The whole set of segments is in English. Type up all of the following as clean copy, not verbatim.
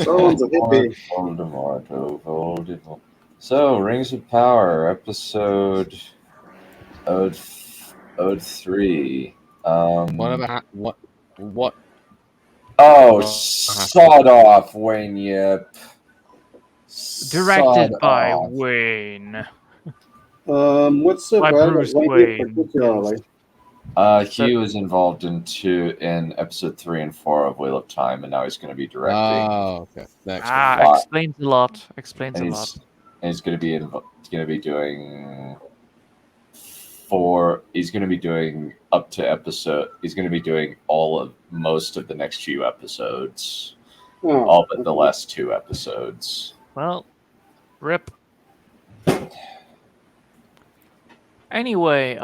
Someone's a hippie. Voldemort. So, Rings of Power, episode Ode, Ode 3. Whatever. What? Oh, What sod off, Wayne Yip. Sod Directed by off. Wayne. What's so By bad about Bruce Wayne Wayne, particularly? He was involved in episode 3 and 4 of Wheel of Time, and now he's going to be directing. Oh, okay. Next Ah, Explains a lot. Explains and a he's lot. and he's going to be doing he's going to be doing up to episode. He's going to be doing most of the next few episodes, all but the last 2 episodes. Well, rip. Anyway,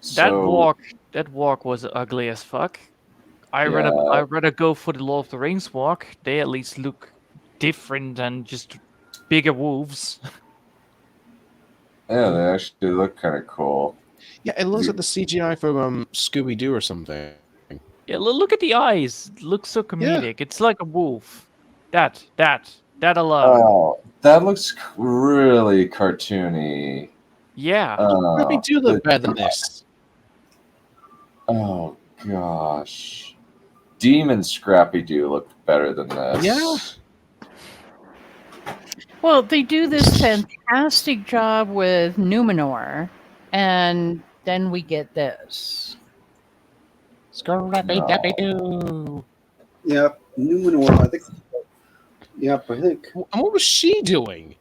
So, that walk was ugly as fuck. I Yeah. rather go for the Lord of the Rings walk. They at least look different than just bigger wolves. yeah, they actually look kind of cool. Yeah, it looks like the CGI from Scooby Doo or something. Yeah, look at the eyes. It looks so comedic. It's like a wolf. That alone. Oh, that looks really cartoony. Yeah. Scooby Doo look better than this. Oh gosh, Demon Scrappy Doo looked better than this. Yeah. Well, they do this fantastic job with Numenor, and then we get this. Scooby-Doo. Yep, Numenor. I think. Yep, I think And what was she doing?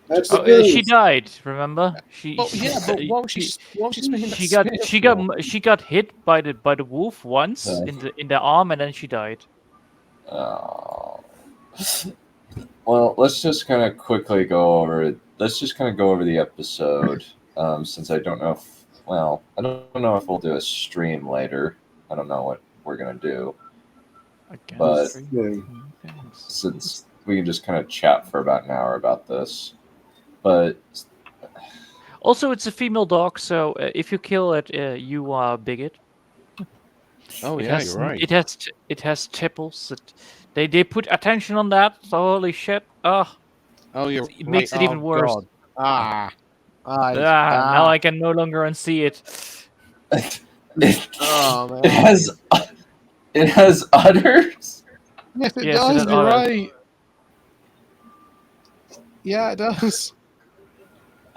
that's the She goose. died. Remember? Oh, yeah, but what was she spinning that She spear for? got hit by the wolf once Yeah. in the arm, and then she died. Oh. Well, let's just kind of quickly go over. Let's just kind of go over the episode, since I don't know if. Well, I don't know if we'll do a stream later. I don't know what we're gonna do, But- since we can just kind of chat for about an hour about this. But Also, it's a female dog, so if you kill it, you are a bigot. Oh, It yeah, has, you're right. It has tipples. They put attention on that. So holy shit! Oh, you're it makes right. it even Oh, worse. God. Now I can no longer unsee it. Oh, man. it has udders. Yes, it Yes, it does. has You're udders. right. Yeah, it does.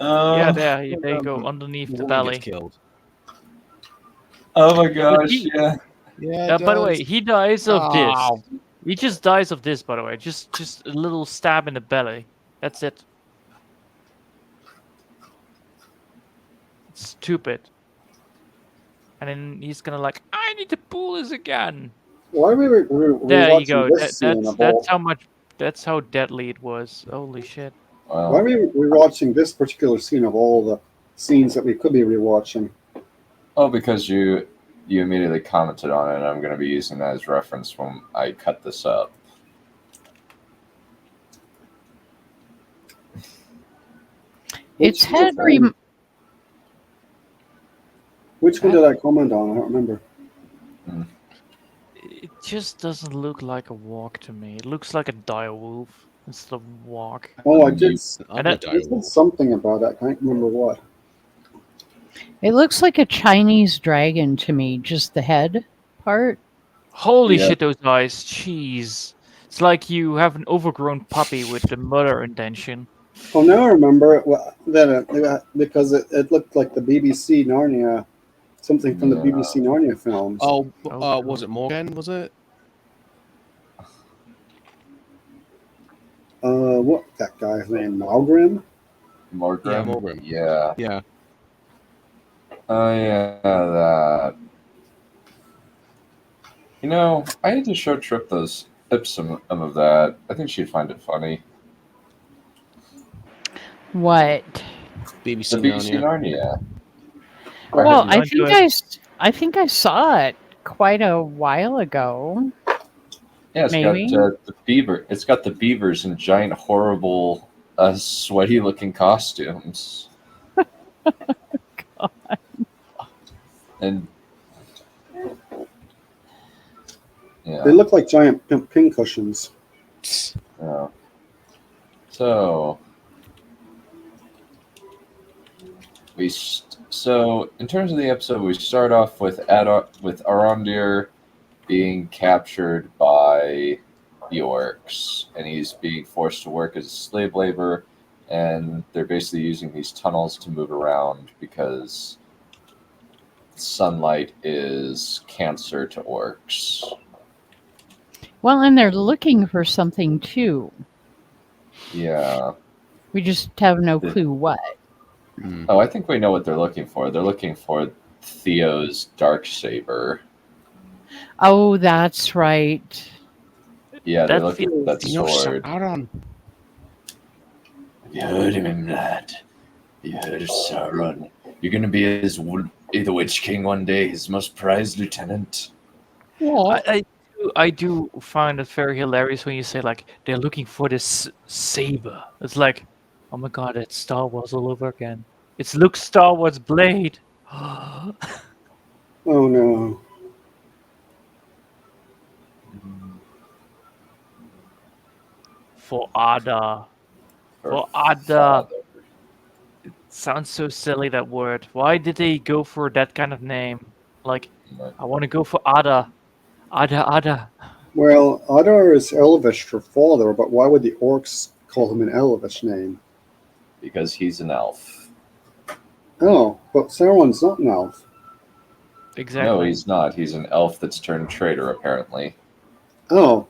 Yeah, there you go underneath the Woman belly. gets killed. Oh my but gosh! he- Yeah. Yeah, it By the way, does. he dies of Oh. this. He just dies of this. By the way, just a little stab in the belly. That's it. It's stupid. And then he's gonna like, I need to pull this again. Why are we There you rewatching go. this scene of all? That's how deadly it was. Holy shit. Why are Well, we rewatching this particular scene of all the scenes that we could be rewatching? because you immediately commented on it, and I'm going to be using that as reference when I cut this up. Its Which head. one? Which one did I comment on? I don't remember. It just doesn't look like a walk to me. It looks like a dire wolf instead of walk. Oh, I did. I'm And a it- I said something about that. I can't remember what. It looks like a Chinese dragon to me, just the head part. Holy Yeah. shit, those eyes. Jeez. It's like you have an overgrown puppy with the mother intention. Oh, now I remember it, because it looked like the BBC Narnia, something from the Yeah. BBC Narnia films. Oh, Oh, was it Morgan? Was it? What that guy's name? Malgrim? Morgan? Yeah, Morgan. Yeah. Yeah. Oh, yeah, that. You know, I need to show Trip some of that. I think she'd find it funny. What? BBC, The BBC Narnia. Narnia. Well, I I think I saw it quite a while ago. Yeah, it's Maybe. got the beaver. It's got the beavers in giant, horrible, sweaty-looking costumes. And Yeah. They look like giant pincushions. Yeah. So so in terms of the episode, we start off with Arondir being captured by the orcs, and he's being forced to work as slave labor, and they're basically using these tunnels to move around because sunlight is cancer to orcs. Well, and they're looking for something too. Yeah. We just have no clue what. Hmm. Oh, I think we know what they're looking for. They're looking for Theo's Darksaber. Oh, that's right. Yeah, they're That looking for that Theo sword. Sauron. Have you heard of him, lad? Have you heard of Sauron? You're gonna be the Witch King one day, his most prized lieutenant. I do find it very hilarious when you say like they're looking for this saber. It's like, oh my god, it's Star Wars all over again. It's Luke's Star Wars blade. Oh no. For Ada. Her For Ada. father. Sounds so silly, that word. Why did they go for that kind of name? Like, I want to go for Ada. Ada. Well, Adar is Elvish for father, but why would the orcs call him an Elvish name? Because he's an elf. Oh, but Sauron's not an elf. Exactly. No, he's not. He's an elf that's turned traitor, apparently. Oh,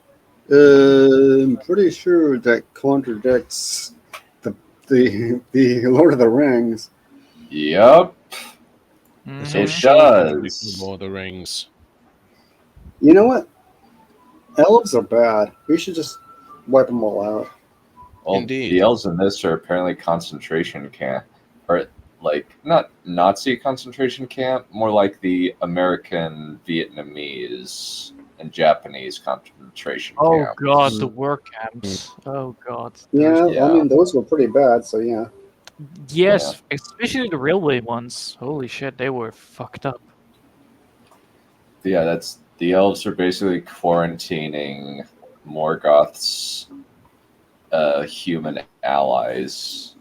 I'm pretty sure that contradicts the Lord of the Rings. Yep. Mhm. It does. Lord of the Rings. You know what? Elves are bad. We should just wipe them all out. Well, Indeed. the elves in this are apparently concentration camp, or like not Nazi concentration camp, more like the American, Vietnamese, and Japanese concentration Oh camps. god, the work camps. Oh god. Yeah, Yeah. I mean those were pretty bad. So yeah. Yes, especially the railway ones. Holy shit, they were fucked up. Yeah, that's the elves are basically quarantining Morgoth's human allies.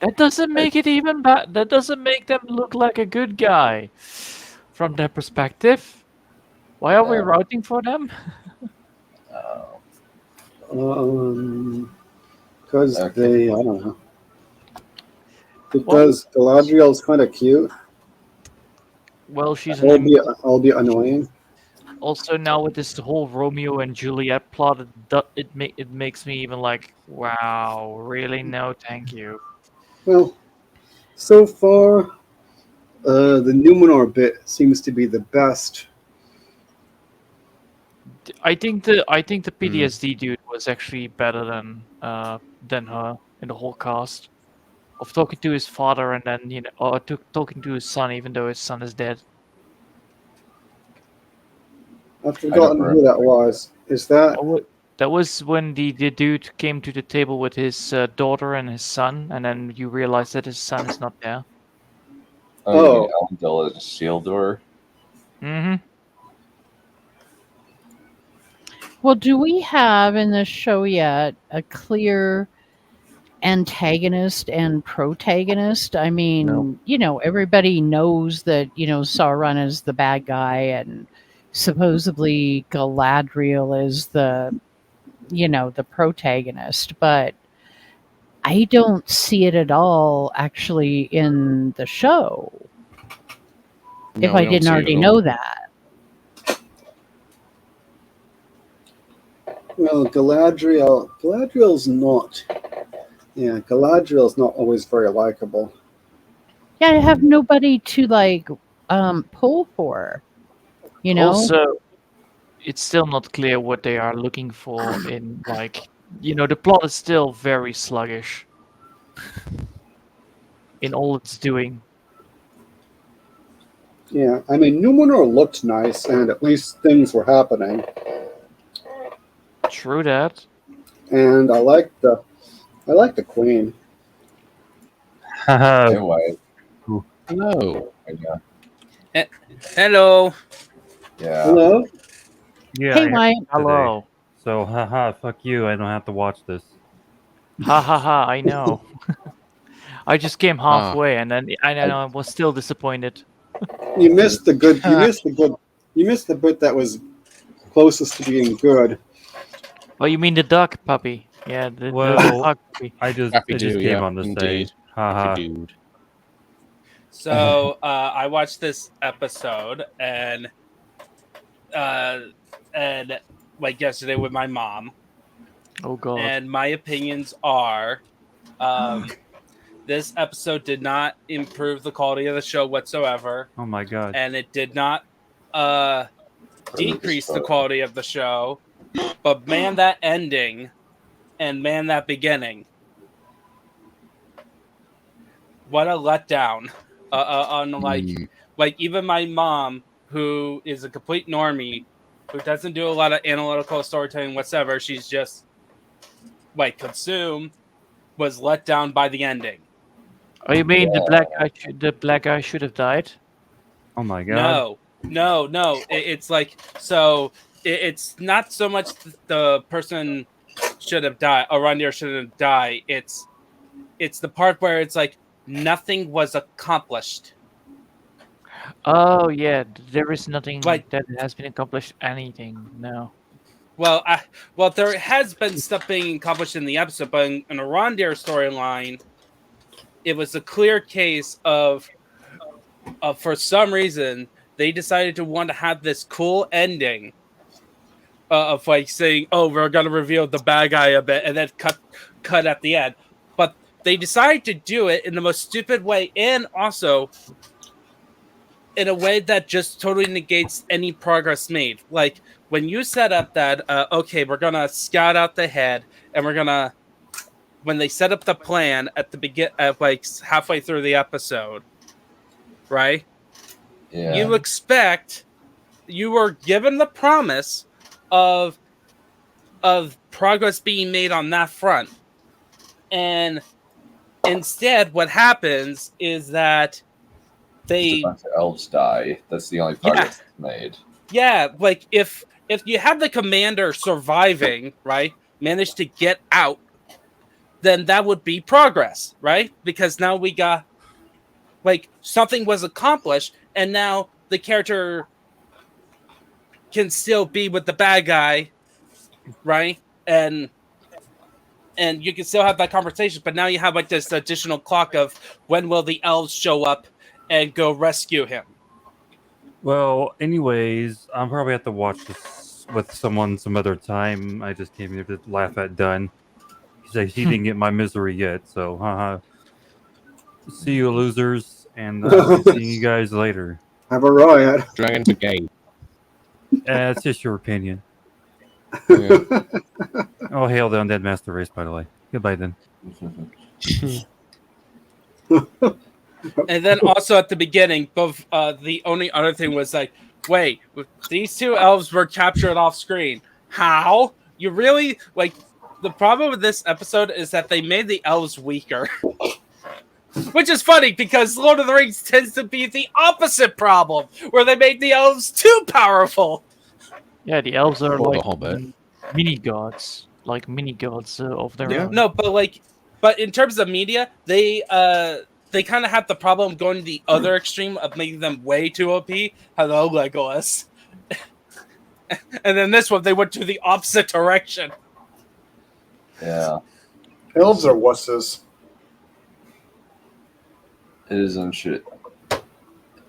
That doesn't make it even bad. That doesn't make them look like a good guy from their perspective. Why are we Yeah. rooting for them? Because Okay. I don't know. Because Galadriel's kind of cute, Well, she's an albeit annoying. also now with this whole Romeo and Juliet plot, it makes me even like, wow, really? No, thank you. Well, so far, the Numenor bit seems to be the best. I think the PTSD dude was actually better than her in the whole cast. Of talking to his father and then or talking to his son, even though his son is dead. I've forgotten who that was. Is that? That was when the dude came to the table with his daughter and his son, and then you realize that his son is not there. Oh, you mean Elendil and Isildur? Mm-hmm. Well, do we have in this show yet a clear antagonist and protagonist? I mean, everybody knows that, Sauron is the bad guy and supposedly Galadriel is the protagonist, but I don't see it at all actually in the show. No, if we I don't didn't see it already at know all. that. Well, Galadriel's not. Yeah, Galadriel's not always very likable. Yeah, I have nobody to pull for. Also, it's still not clear what they are looking for in the plot is still very sluggish in all it's doing. Yeah, I mean Numenor looked nice, and at least things were happening. True that. And I like the queen. Anyway, Hello. yeah. Hello. Yeah. Hello. Yeah, Hey, I Mike. Hello. So, haha, fuck you. I don't have to watch this. Ha ha ha! I know. I just came halfway, and then I was still disappointed. You missed the good. You missed the good. You missed the bit that was closest to being good. Oh, you mean the duck puppy? Yeah, the Well, dog puppy. I just Happy came yeah, on to say, indeed. haha. Happy dude. So I watched this episode uh, and like yesterday with my mom, Oh god. and my opinions are, this episode did not improve the quality of the show whatsoever, Oh my god. and it did not decrease the quality of the show. But man, that ending, and man, that beginning. What a letdown! On like even my mom, who is a complete normie, who doesn't do a lot of analytical storytelling whatsoever, she's just like consumed, was let down by the ending. Oh, you mean the black guy should have died? Oh my god. No. It's like so. It's not so much the person should have died, or Rondir should have died. It's the part where it's like nothing was accomplished. Oh yeah, there is nothing Like- that has been accomplished. Anything? No. Well, there has been stuff being accomplished in the episode, but in a Rondir storyline, it was a clear case of for some reason they decided to want to have this cool ending of like saying, "Oh, we're gonna reveal the bad guy a bit," and then cut at the end. But they decided to do it in the most stupid way, and also in a way that just totally negates any progress made. Like when you set up that, okay, we're gonna scout out the head, and we're gonna, when they set up the plan at the like halfway through the episode, right? Yeah. You were given the promise of progress being made on that front, and instead, what happens is that Just they a bunch of elves die. That's the only progress made. Yeah, like if you have the commander surviving, right, manage to get out, then that would be progress, right? Because now we got like something was accomplished, and now the character can still be with the bad guy, right? And you can still have that conversation, but now you have like this additional clock of when will the elves show up and go rescue him. Well, anyways, I'm probably have to watch this with someone some other time. I just came here to laugh at Dunn. He said he didn't get my misery yet, so haha. See you, losers, and I'll be seeing you guys later. Have a riot. Dragon's a game. It's just your opinion. Yeah. Oh, hail the Undead Master Race, by the way. Goodbye, then. And then also at the beginning, both the only other thing was like, wait, these two elves were captured off screen. How? You really like the problem with this episode is that they made the elves weaker. Which is funny because Lord of the Rings tends to be the opposite problem, where they made the elves too powerful. Yeah, the elves are Or the like Hobbit. mini gods, of their Yeah. own. No, but in terms of media, they kind of have the problem going to the other extreme of making them way too OP. Hello, Legolas. And then this one, they went to the opposite direction. Yeah. Elves are wusses. It is shit.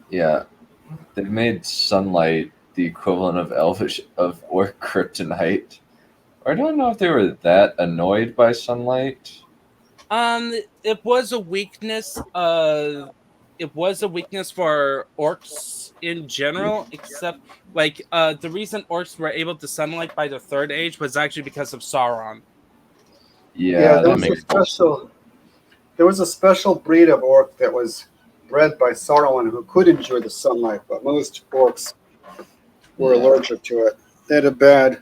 Yeah. They've made sunlight the equivalent of elvish or kryptonite. Or I don't know if they were that annoyed by sunlight. It was a weakness. It was a weakness for orcs in general, except like the reason orcs were able to sunlight by the Third Age was actually because of Sauron. Yeah, there that makes sense. there was a special breed of orc that was bred by Sauron who could endure the sunlight, but most orcs were allergic to it. They had a bad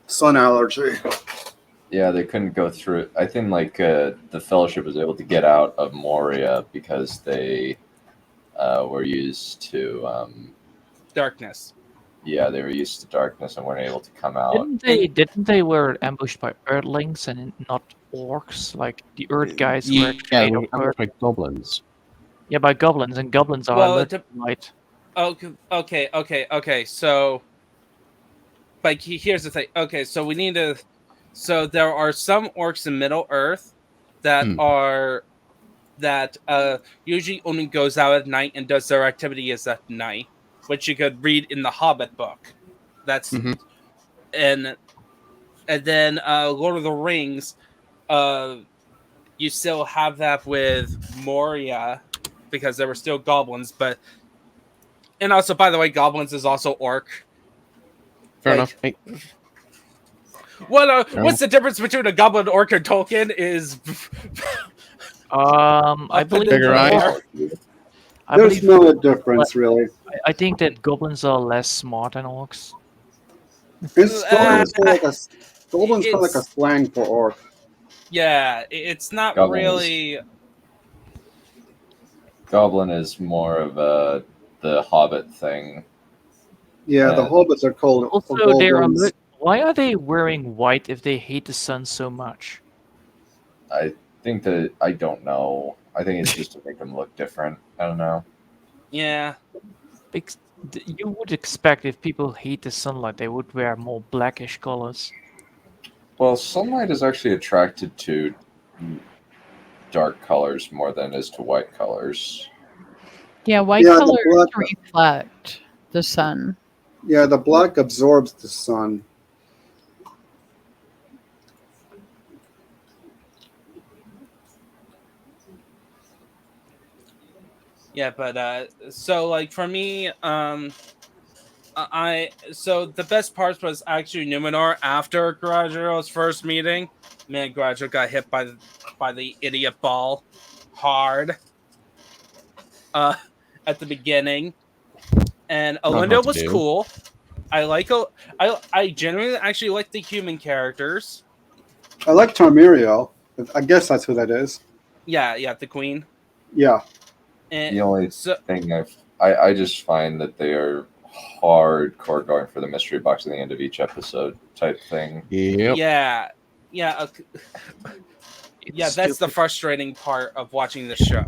sun allergy. Yeah, they couldn't go through it. I think like the Fellowship was able to get out of Moria because they were used to Darkness. yeah, they were used to darkness and weren't able to come out. Didn't they were ambushed by Earthlings and not orcs? Like the Earth guys were actually Yeah, made they of were Earth. ambushed by goblins. Yeah, by goblins, and goblins are Well, a it little light. okay. So, but here's the thing. Okay, so we need to. So there are some orcs in Middle Earth that Hmm. are that usually only goes out at night and does their activities at night, which you could read in the Hobbit book. That's Mhm. and then Lord of the Rings. You still have that with Moria because there were still goblins, but and also by the way, goblins is also orc. Fair Like, enough. Hey, What's the difference between a goblin, orc, and Tolkien? Is I believe Bigger eyes. I There's believe no difference really. I think that goblins are less smart than orcs. It's goblins kind of like goblins kind of like a it's- slang for orc. yeah, it's not Goblins. really. Goblin is more of the Hobbit thing. Yeah, the hobbits are called Also, they're goblins. why are they wearing white if they hate the sun so much? I think that I don't know. I think it's just to make them look different. I don't know. Yeah, You would expect if people hate the sunlight, they would wear more blackish colors. Well, sunlight is actually attracted to dark colors more than it is to white colors. Yeah, white Yeah, the colors black- reflect the sun. Yeah, the black absorbs the sun. yeah, but so like for me, so the best part was actually Numenor after Galadriel's first meeting. Man, Galadriel got hit by the idiot ball hard. At the beginning, and hard Olinda to was do. cool. I genuinely actually like the human characters. I like Tarmiriel. I guess that's who that is. Yeah, the queen. Yeah. And The only so thing I just find that they are hardcore going for the mystery box at the end of each episode type thing. Yep. yeah, It's that's the stupid. frustrating part of watching the show.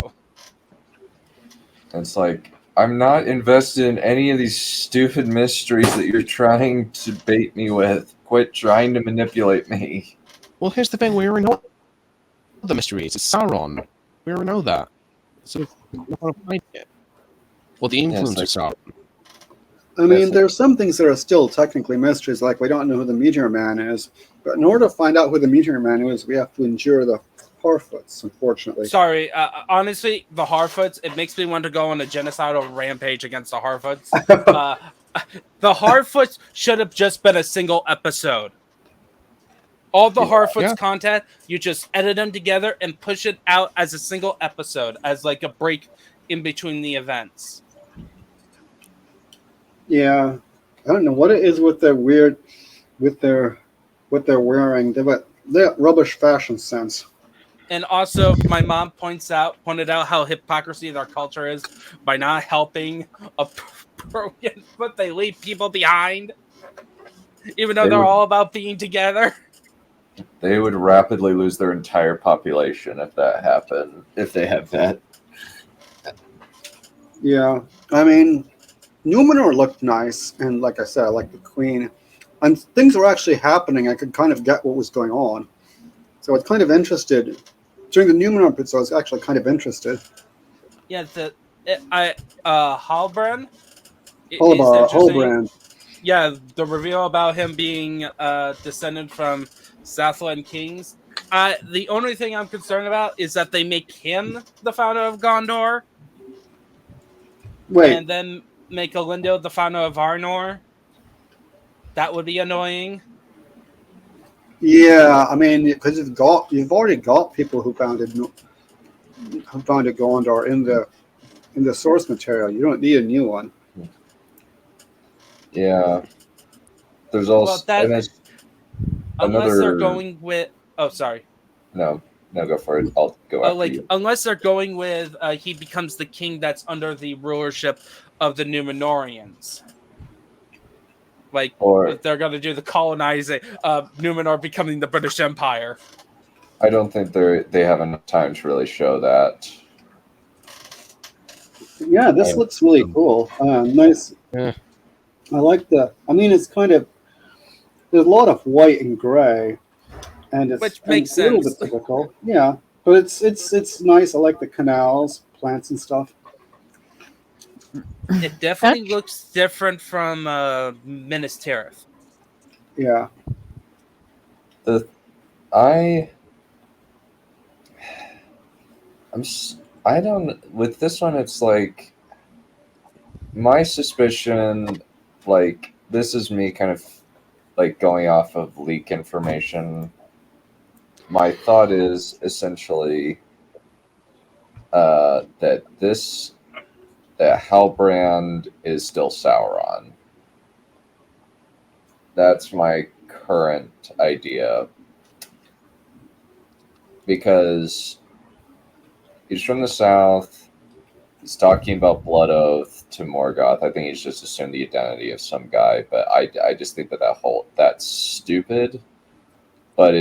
It's like I'm not invested in any of these stupid mysteries that you're trying to bait me with. Quit trying to manipulate me. Well, here's the thing: we already know the mysteries. It's Sauron. We already know that. So we don't want to find it. Well, the influence like- of Sauron. I mean, Yes. there's some things that are still technically mysteries, like we don't know who the Meteor Man is. But in order to find out who the Meteor Man is, we have to endure the Harfoots, unfortunately. Sorry, honestly, the Harfoots. It makes me want to go on a genocidal rampage against the Harfoots. The Harfoots should have just been a single episode. All the Harfoots Yeah. content, you just edit them together and push it out as a single episode, as like a break in between the events. Yeah, I don't know what it is with their weird, with their, what they're wearing. They have rubbish fashion sense. And also, my mom pointed out how hypocrisy their culture is by not helping a broken, but they leave people behind, even though They they're would- all about being together. They would rapidly lose their entire population if that happened. If they have that. Yeah, I mean, Numenor looked nice, and like I said, I like the Queen, and things were actually happening. I could kind of get what was going on, so I was kind of interested. During the Numenor episode, I was actually kind of interested. Yeah, Halbrand. Halbrand. Yeah, the reveal about him being descended from Southland Kings. The only thing I'm concerned about is that they make him the founder of Gondor, Wait, and then make Elendil the founder of Arnor. That would be annoying. yeah, I mean, because you've already got people who founded Gondor in the source material. You don't need a new one. Yeah. There's also Well, that- and there's Unless they're another- going with. Oh, sorry. no, go for it. I'll go after Like you. unless they're going with he becomes the king that's under the rulership of the Numenorians. Like Or if they're gonna do the colonizing, Numenor becoming the British Empire. I don't think they have enough time to really show that. Yeah, this looks really cool. Nice. Yeah. I like I mean, it's kind of there's a lot of white and gray, and Which and makes it's a little sense. bit typical. Yeah, but it's nice. I like the canals, plants, and stuff. It definitely looks different from Minas Tirith. Yeah, I I don't with this one. It's like my suspicion. Like this is me kind of like going off of leak information. My thought is essentially that Halbrand is still Sauron. That's my current idea. Because he's from the south, he's talking about Blood Oath to Morgoth. I think he's just assumed the identity of some guy, but I just think that's stupid. But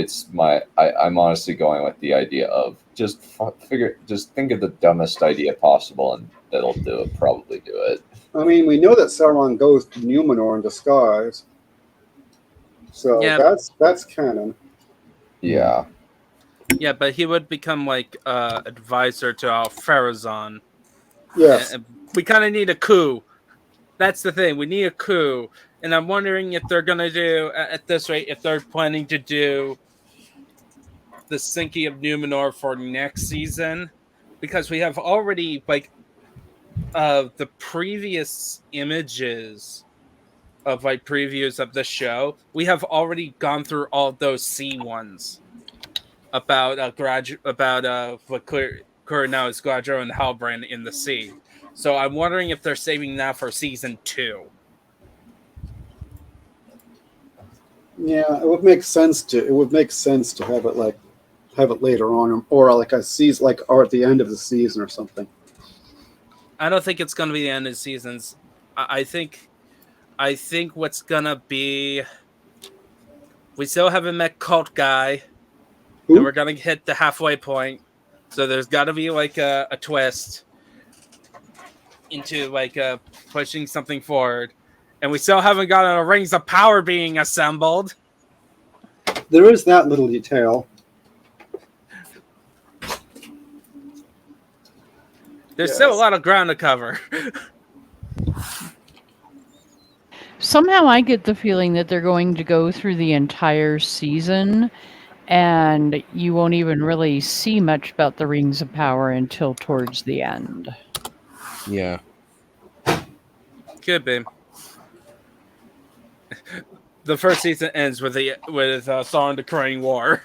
I'm honestly going with the idea of just think of the dumbest idea possible, and that'll probably do it. I mean, we know that Sauron goes to Numenor in disguise, so Yeah. that's canon. Yeah. Yeah, but he would become like advisor to Al-Pharazôn. Yes. And we kind of need a coup. That's the thing. We need a coup. And I'm wondering if they're going to do, at this rate, if they're planning to do the sinking of Numenor for next season. Because we have already, like, the previous images of, like, previews of the show, we have already gone through all those C ones about what Cur now is Galadriel and Halbrand in the sea. So I'm wondering if they're saving that for season 2. Yeah, it would make sense to have it later on, or like a season, or at the end of the season or something. I don't think it's going to be the end of seasons. I think what's going to be, we still haven't met Cult Guy. Who? And we're going to hit the halfway point. So there's got to be like a twist into like pushing something forward. And we still haven't gotten a Rings of Power being assembled. There is that little detail. There's Yes. still a lot of ground to cover. Somehow I get the feeling that they're going to go through the entire season and you won't even really see much about the Rings of Power until towards the end. Yeah. Could be. The first season ends with Sauron declaring war.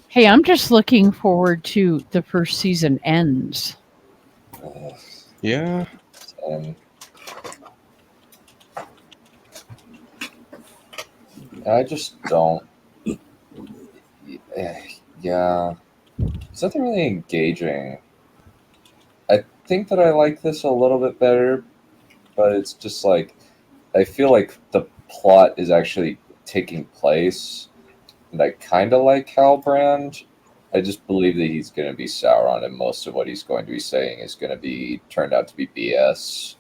Hey, I'm just looking forward to the first season ends. Yeah. I just don't. Yeah. It's nothing really engaging. I think that I like this a little bit better, but it's just like I feel like the plot is actually taking place, and I kind of like Halbrand. I just believe that he's going to be Sauron, and most of what he's going to be saying is going to be turned out to be BS.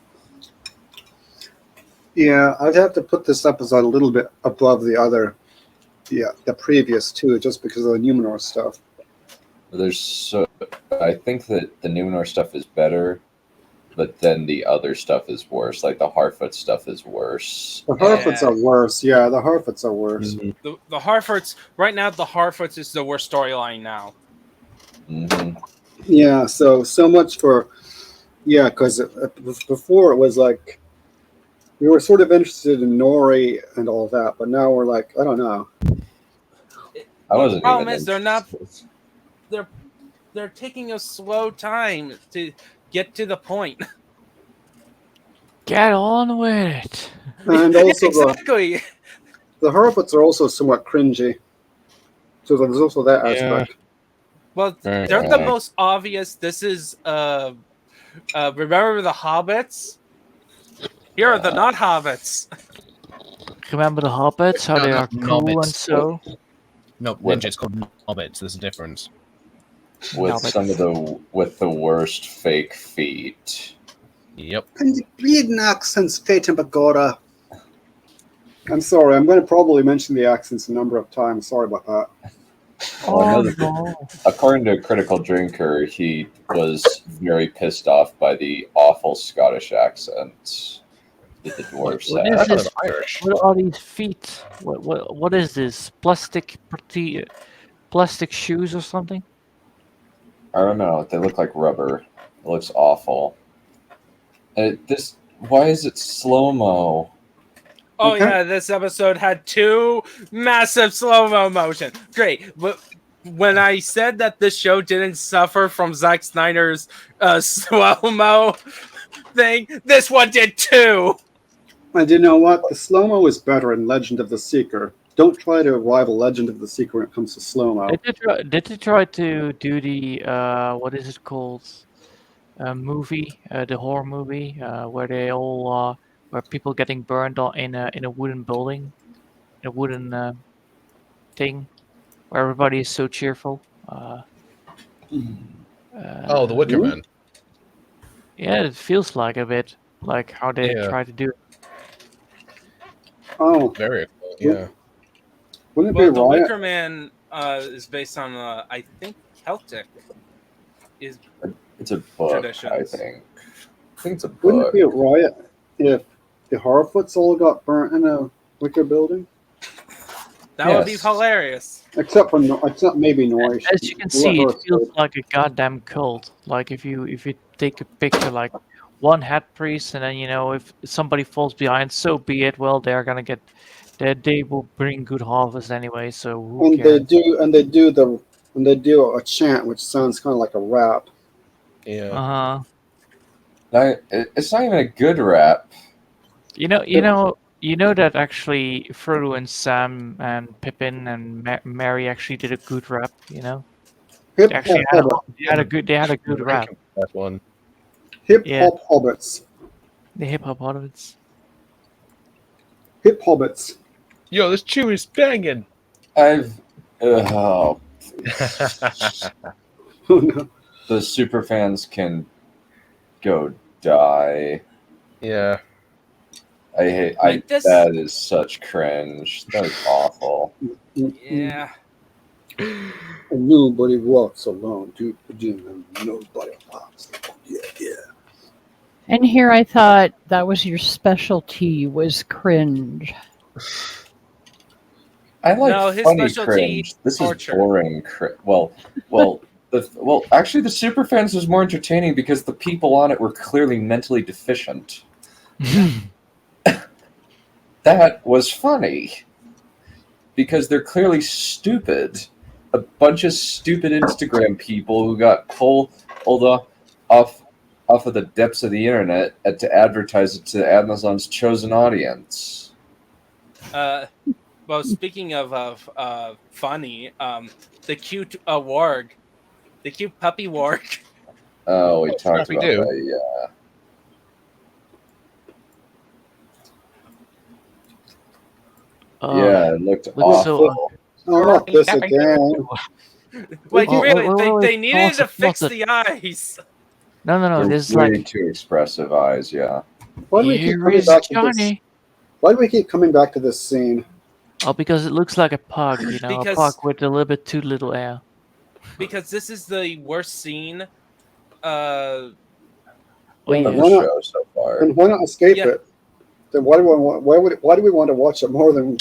Yeah, I'd have to put this episode a little bit above the previous two, just because of the Numenor stuff. I think that the Numenor stuff is better, but then the other stuff is worse. Like the Harfoot stuff is worse. The Harfoots are worse. Yeah, the Harfoots are worse. Mm-hmm. The Harfoots, right now, the Harfoots is the worst storyline now. Mm-hmm. Yeah, so much for, yeah, because before it was like, we were sort of interested in Nori and all that, but now we're like, I don't know. The problem is they're taking a slow time to get to the point. Get on with it. And also Exactly. the Harfoots are also somewhat cringy. So there's also that aspect. Well, they're the most obvious. This is remember the Hobbits? Here are the not hobbits. Remember the hobbits? How No, they no, are cool and nobbits. so. No, What? Ninja, it's called Nobbits. There's a difference. with Nobbits. some of the worst fake feet. Yep. And the bleeding accents, Fate and Pagoda. I'm sorry, I'm going to probably mention the accents a number of times. Sorry about that. Well, I know Oh that no! according to Critical Drinker, he was very pissed off by the awful Scottish accent that the dwarves What had. is I thought this? they were Irish. What are these feet? What is this? Plastic shoes or something? I don't know. They look like rubber. It looks awful. Why is it slow mo? Oh Okay. yeah, this episode had 2 massive slow-mo motion. Great. But when I said that this show didn't suffer from Zack Snyder's slow-mo thing, this one did too. And you know what? The slow-mo is better in Legend of the Seeker. Don't try to rival Legend of the Seeker when it comes to slow-mo. Did they try to do the what is it called? Movie, the horror movie, where they all where people getting burned in a wooden building, a wooden thing, where everybody is so cheerful. Oh, the Wicker Who? Man. Yeah, it feels like a bit like how they Yeah. try to do it. Oh, Very cool. Yeah. wouldn't it Well, be the Riot? Wicker Man is based on, I think, Celtic. It's a book, Traditions. I think. I think it's a Wouldn't book. it be a riot if the Harfoots all got burnt in a wicker building? That would be Yes. hilarious. Except maybe Norwich. As you can see, it feels like a goddamn cult. Like if you take a picture, like one head priest, and then if somebody falls behind, so be it. Well, they're gonna get they will bring good harvest anyway. So who And cares? they do a chant which sounds kind of like a rap. Yeah. It's not even a good rap. You know that actually Frodo and Sam and Pippin and Mary actually did a good rap. Hip They actually hop had a good rap. That one. hip Yeah. hop hobbits. The hip hop hobbits. Hip hobbits. Yo, this chew is banging. Oh no. The super fans can go die. Yeah. I hate. Like this- That is such cringe. That is awful. Yeah. And nobody walks alone. Nobody walks alone. Yeah. And here I thought that was your specialty was cringe. I like No, his funny specialty, cringe. This torture. is boring. Actually, the super fans was more entertaining because the people on it were clearly mentally deficient. That was funny because they're clearly stupid. A bunch of stupid Instagram people who got pulled off of the depths of the internet to advertise it to Amazon's chosen audience. Well, speaking of funny, the cute warg, the cute puppy warg. Oh, we talked we about do. that. Yeah. Yeah, it looked looks so- awful. Oh, not this again. Like Oh, really, wait, they needed to pause fix it. the eyes. No, They're this is way like too expressive eyes. Yeah. Why do we keep here coming is back to this? Johnny. Why do we keep coming back to this scene? Oh, because it looks like a pug, a Because- pug with a little bit too little air. Because this is the worst scene. In the Why not? show so far. And why not escape Yeah. it? Then why do we want to watch it more than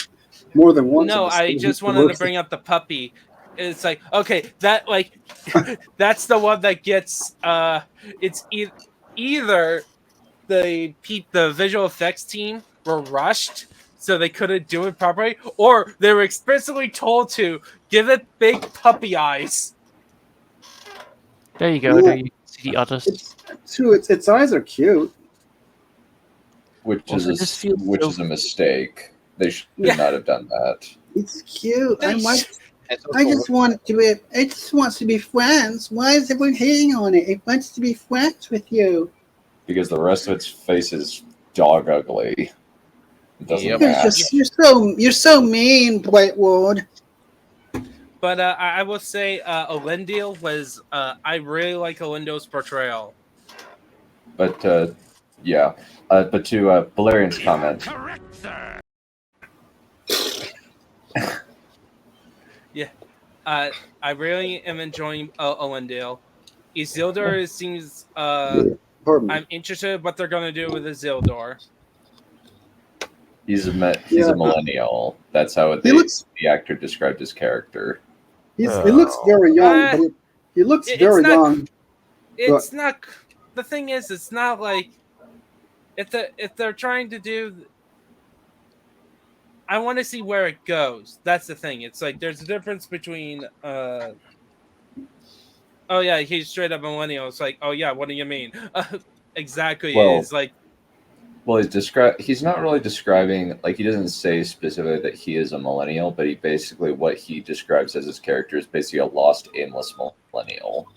once? No, if I it's just the wanted to worst? bring up the puppy. It's like, okay, that like that's the one that gets it's either the visual effects team were rushed so they couldn't do it properly, or they were explicitly told to give it big puppy eyes. There you go. Yeah. There you see the others. Its eyes are cute. Which Also, is this feels which so- is a mistake. They did Yeah. not have done that. It's cute. I want to be. It just wants to be friends. Why is everyone hating on it? It wants to be friends with you. Because the rest of its face is dog ugly. It doesn't Yep. match. You're so mean, Whitewood. But I will say Elendil was I really like Elendil's portrayal. But yeah. But to Valerian's comment, I really am enjoying Elendil. Isildur seems Pardon me. I'm interested in what they're gonna do with Isildur. he's Yeah. a millennial. That's how He looks the actor described his character. he looks very young, but he looks It's very not- young. It's not. The thing is, it's not like if they're trying to do. I want to see where it goes. That's the thing. It's like there's a difference between. Oh yeah, he's straight up millennial. It's like, oh yeah, what do you mean? Exactly. Well, It's like Well, he's not really describing, like, he doesn't say specifically that he is a millennial, but he basically, what he describes as his character is basically a lost, aimless millennial.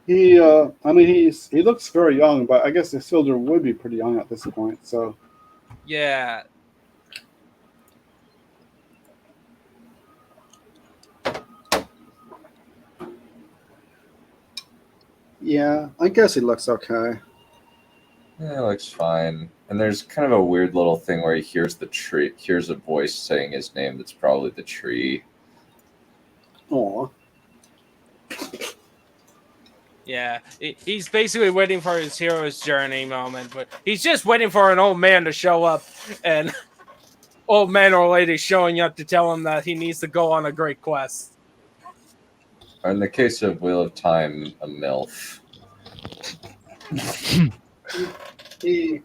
He looks very young, but I guess Isildur would be pretty young at this point. So yeah. yeah, I guess he looks okay. Yeah, it looks fine. And there's kind of a weird little thing where he hears hears a voice saying his name that's probably the tree. Aw. Yeah, he's basically waiting for his hero's journey moment, but he's just waiting for an old man to show up, and old man or lady showing up to tell him that he needs to go on a great quest. Or in the case of Wheel of Time, a MILF. He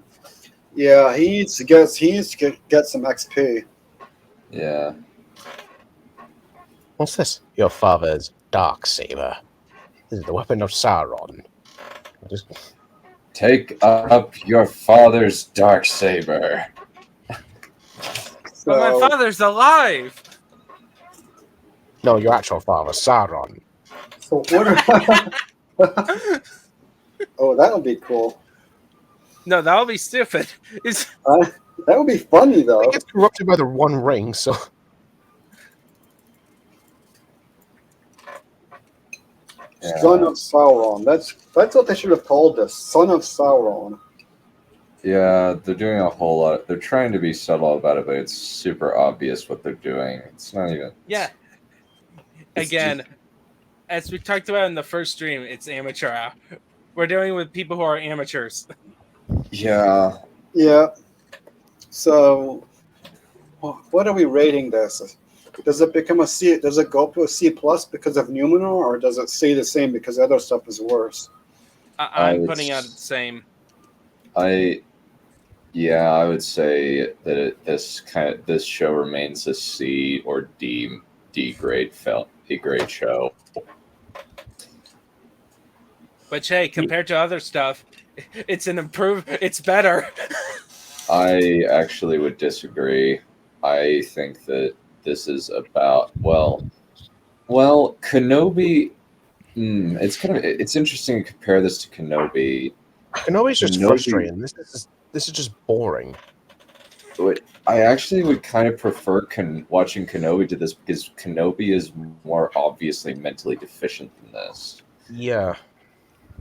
needs to get some XP. Yeah. What's this? Your father's dark saber. This is the weapon of Sauron. Take up your father's dark saber. So, But my father's alive. No, your actual father, Sauron. so what are, oh, that would be cool. No, that would be stupid. It's That would be funny though. He gets corrupted by the One Ring, so Yeah. Son of Sauron. That's what they should have called this. Son of Sauron. Yeah, they're doing a whole lot. They're trying to be subtle about it, but it's super obvious what they're doing. It's not even. yeah. It's Again, as we talked about in the first stream, it's amateur hour. We're dealing with people who are amateurs. Yeah. Yeah. So, what are we rating this? Does it become a C? Does it go up to a C plus because of Numenor, or does it stay the same because other stuff is worse? I'm putting out the same. I would say that this show remains a C or D grade show. But hey, compared to other stuff, it's an it's better. I actually would disagree. I think that this is about well, Kenobi. It's interesting to compare this to Kenobi. Kenobi's just Kenobi- frustrating. This is just boring. I actually would kind of prefer watching Kenobi to this because Kenobi is more obviously mentally deficient than this. Yeah.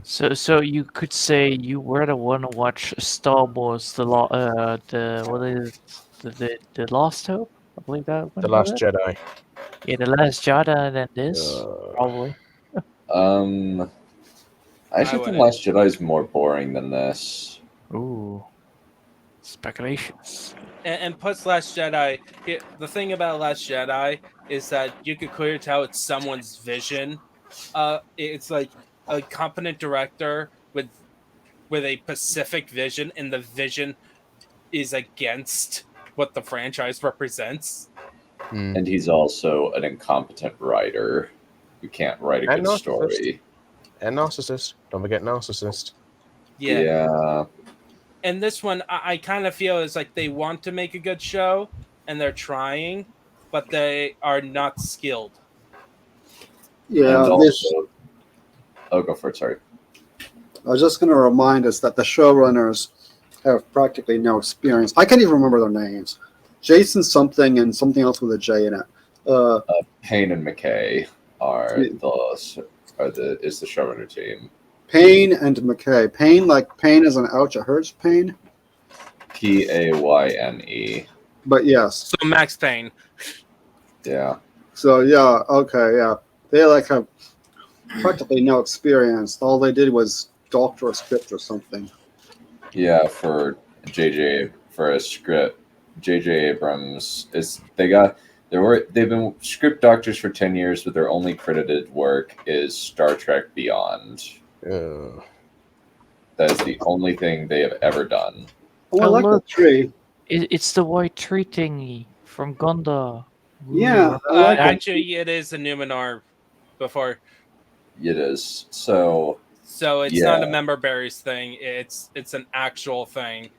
So you could say you were the one to watch Star Wars, the Last Hope, I believe that one. The Last Jedi. Yeah, the Last Jedi, and then this probably. I actually think wouldn't. Last Jedi is more boring than this. Ooh, speculations. And plus, Last Jedi. The thing about Last Jedi is that you could clearly tell it's someone's vision. It's like a competent director with a specific vision, and the vision is against what the franchise represents. Hmm. And he's also an incompetent writer who can't write a And good narcissist. story. And Narcissist. Don't forget Narcissist. Yeah. And this one, I kind of feel is like they want to make a good show, and they're trying, but they are not skilled. Yeah. And This, also, go for it. Sorry. I was just going to remind us that the showrunners have practically no experience. I can't even remember their names. Jason something and something else with a J in it. Payne and McKay is the showrunner team. Payne and McKay. Payne, like pain as an ouch, it hurts pain. Payne. But yes. So Max Payne. Yeah. So yeah, okay, yeah. They like have practically no experience. All they did was doctor a script or something. Yeah, for a script, J.J. Abrams they've been script doctors for 10 years, but their only credited work is Star Trek Beyond. Uh, That is the only thing they have ever done. Oh, I Oh, like the look. tree. It's the white tree thingy from Gondor. Yeah, I like it. Actually, it is a Numenor before. It is. So So it's not a Yeah. member berries thing. It's an actual thing.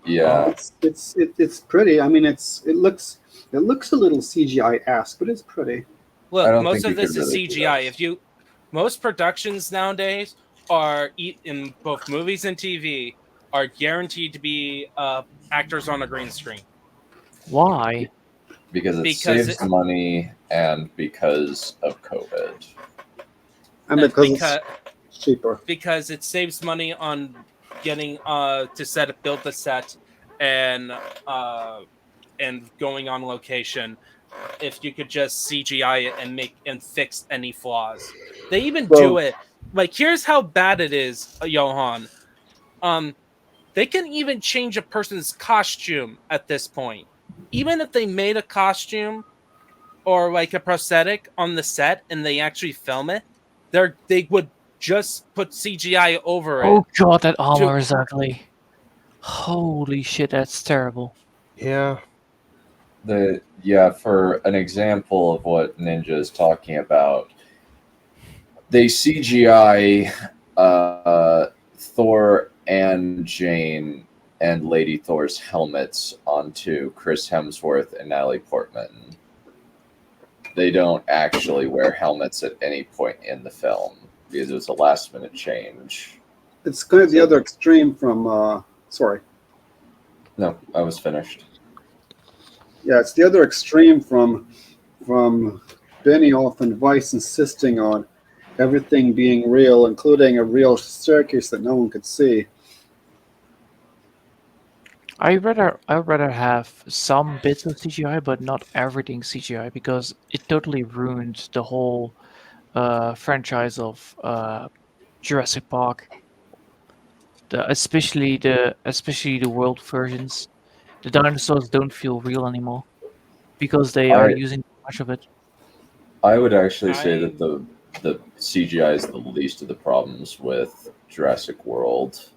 yeah. It's pretty. I mean, it looks a little CGI-esque, but it's pretty. I Look, don't most think of you this could is really do CGI. that. Most productions nowadays are in both movies and TV are guaranteed to be actors on a green screen. Why? Because it Because saves money and because of COVID. And because because it's cheaper. because it saves money on getting to build the set and going on location. If you could just CGI it and fix any flaws, they even do Well- it. Like, here's how bad it is, Johan. They can even change a person's costume at this point. Even if they made a costume or like a prosthetic on the set and they actually film it, they would just put CGI over it. Oh god, that armor is ugly. Holy shit, that's terrible. yeah. For an example of what Ninja is talking about, they CGI Thor and Jane and Lady Thor's helmets onto Chris Hemsworth and Natalie Portman. They don't actually wear helmets at any point in the film because it was a last minute change. It's kind of the other extreme from. Sorry. No, I was finished. Yeah, it's the other extreme from Benioff and Weiss insisting on everything being real, including a real staircase that no one could see. I'd rather have some bits of CGI, but not everything CGI, because it totally ruined the whole franchise of Jurassic Park. Especially the world versions. The dinosaurs don't feel real anymore because they are using too much of it. I would actually say that the CGI is the least of the problems with Jurassic World.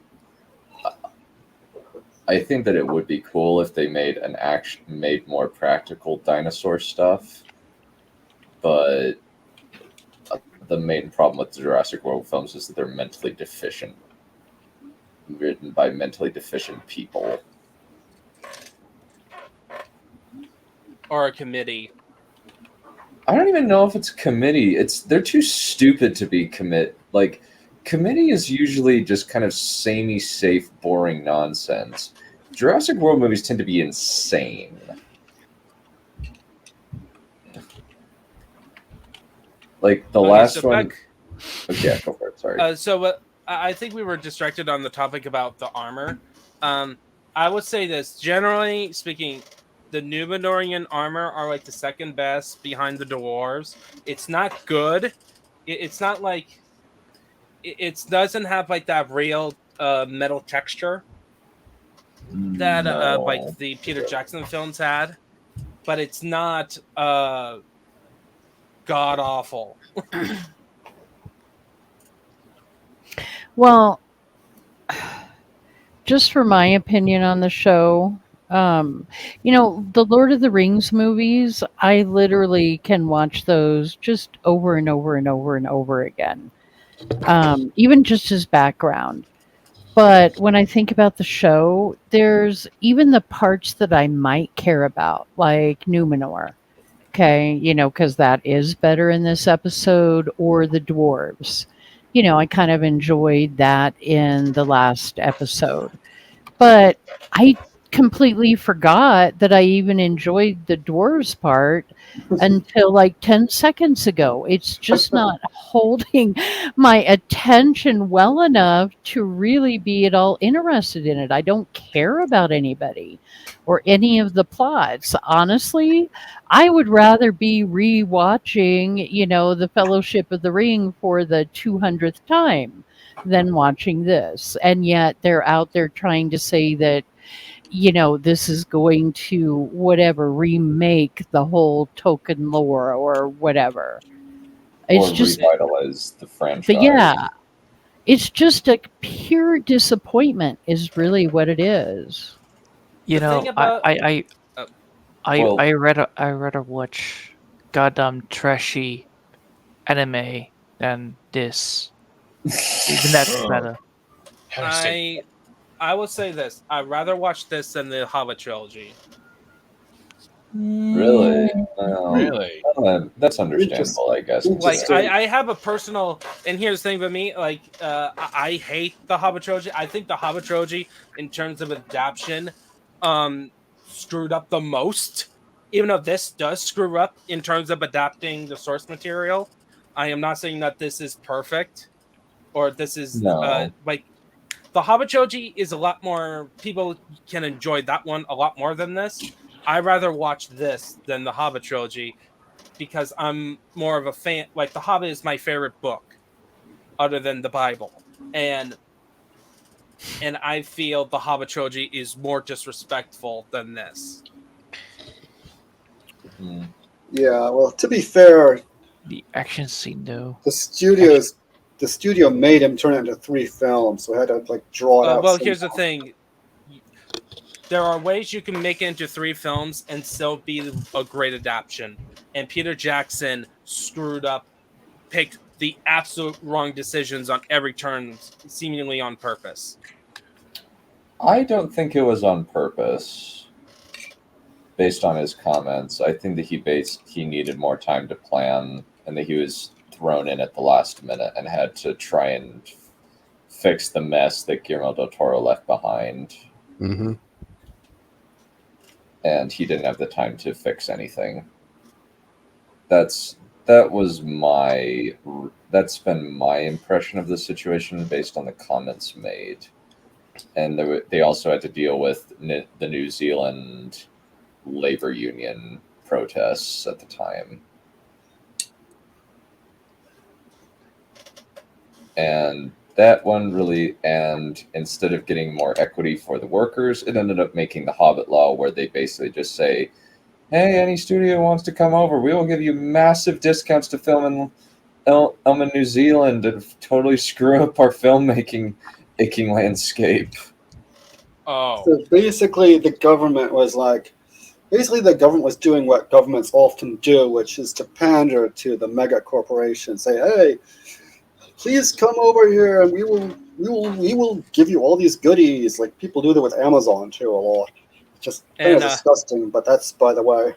I think that it would be cool if they made more practical dinosaur stuff, but the main problem with the Jurassic World films is that they're mentally deficient, written by mentally deficient people. Or a committee. I don't even know if it's a committee. They're too stupid to be committee is usually just kind of samey, safe, boring nonsense. Jurassic World movies tend to be insane. Like the last one. Okay, go for it. Sorry. I think we were distracted on the topic about the armor. I would say this, generally speaking, the Numenorian armor are like the second best behind the dwarves. It's not good. It's not like it doesn't have like that real metal texture that like the Peter Jackson films had, but it's not god awful. Well, just for my opinion on the show, the Lord of the Rings movies, I literally can watch those just over and over and over and over again, even just as background. But when I think about the show, there's even the parts that I might care about, like Numenor. Okay, because that is better in this episode, or the dwarves. I kind of enjoyed that in the last episode. But I completely forgot that I even enjoyed the dwarves part until like 10 seconds ago. It's just not holding my attention well enough to really be at all interested in it. I don't care about anybody or any of the plots. Honestly, I would rather be rewatching, The Fellowship of the Ring for the 200th time than watching this. And yet they're out there trying to say that, this is going to whatever remake the whole Tolkien lore or whatever. It's Or just, revitalize the franchise. yeah, it's just a pure disappointment, is really what it is. You The thing know, about- Well- I rather watch goddamn trashy anime than this. Even that's better. I will say this: I'd rather watch this than the Hobbit trilogy. Really? Well, Really? that's understandable, I guess. Like Interesting. I have a personal, and here's the thing with me, like I hate the Hobbit trilogy. I think the Hobbit trilogy, in terms of adaptation, screwed up the most. Even though this does screw up in terms of adapting the source material, I am not saying that this is perfect or this is No. like the Hobbit trilogy is a lot more, people can enjoy that one a lot more than this. I'd rather watch this than the Hobbit trilogy because I'm more of a fan. Like the Hobbit is my favorite book, other than the Bible, and I feel the Hobbit trilogy is more disrespectful than this. Hmm. Yeah, well, to be fair, The action scene, though. the studio made him turn it into 3 films, so I had to like draw it out. Well, somehow. here's the thing. There are ways you can make it into 3 films and still be a great adaptation. And Peter Jackson screwed up, picked the absolute wrong decisions on every turn, seemingly on purpose. I don't think it was on purpose. Based on his comments, I think that he needed more time to plan, and that he was thrown in at the last minute and had to try and fix the mess that Guillermo del Toro left behind. Mm-hmm. And he didn't have the time to fix anything. That's been my impression of the situation based on the comments made. And they also had to deal with the New Zealand labor union protests at the time. And that one really, and instead of getting more equity for the workers, it ended up making the Hobbit law, where they basically just say, hey, any studio wants to come over, we will give you massive discounts to film in New Zealand and totally screw up our filmmaking aching landscape. Oh. So basically, the government was doing what governments often do, which is to pander to the mega corporations. Say, hey, please come over here, and we will give you all these goodies. Like people do that with Amazon too a lot. Just kind of disgusting, but that's by the way.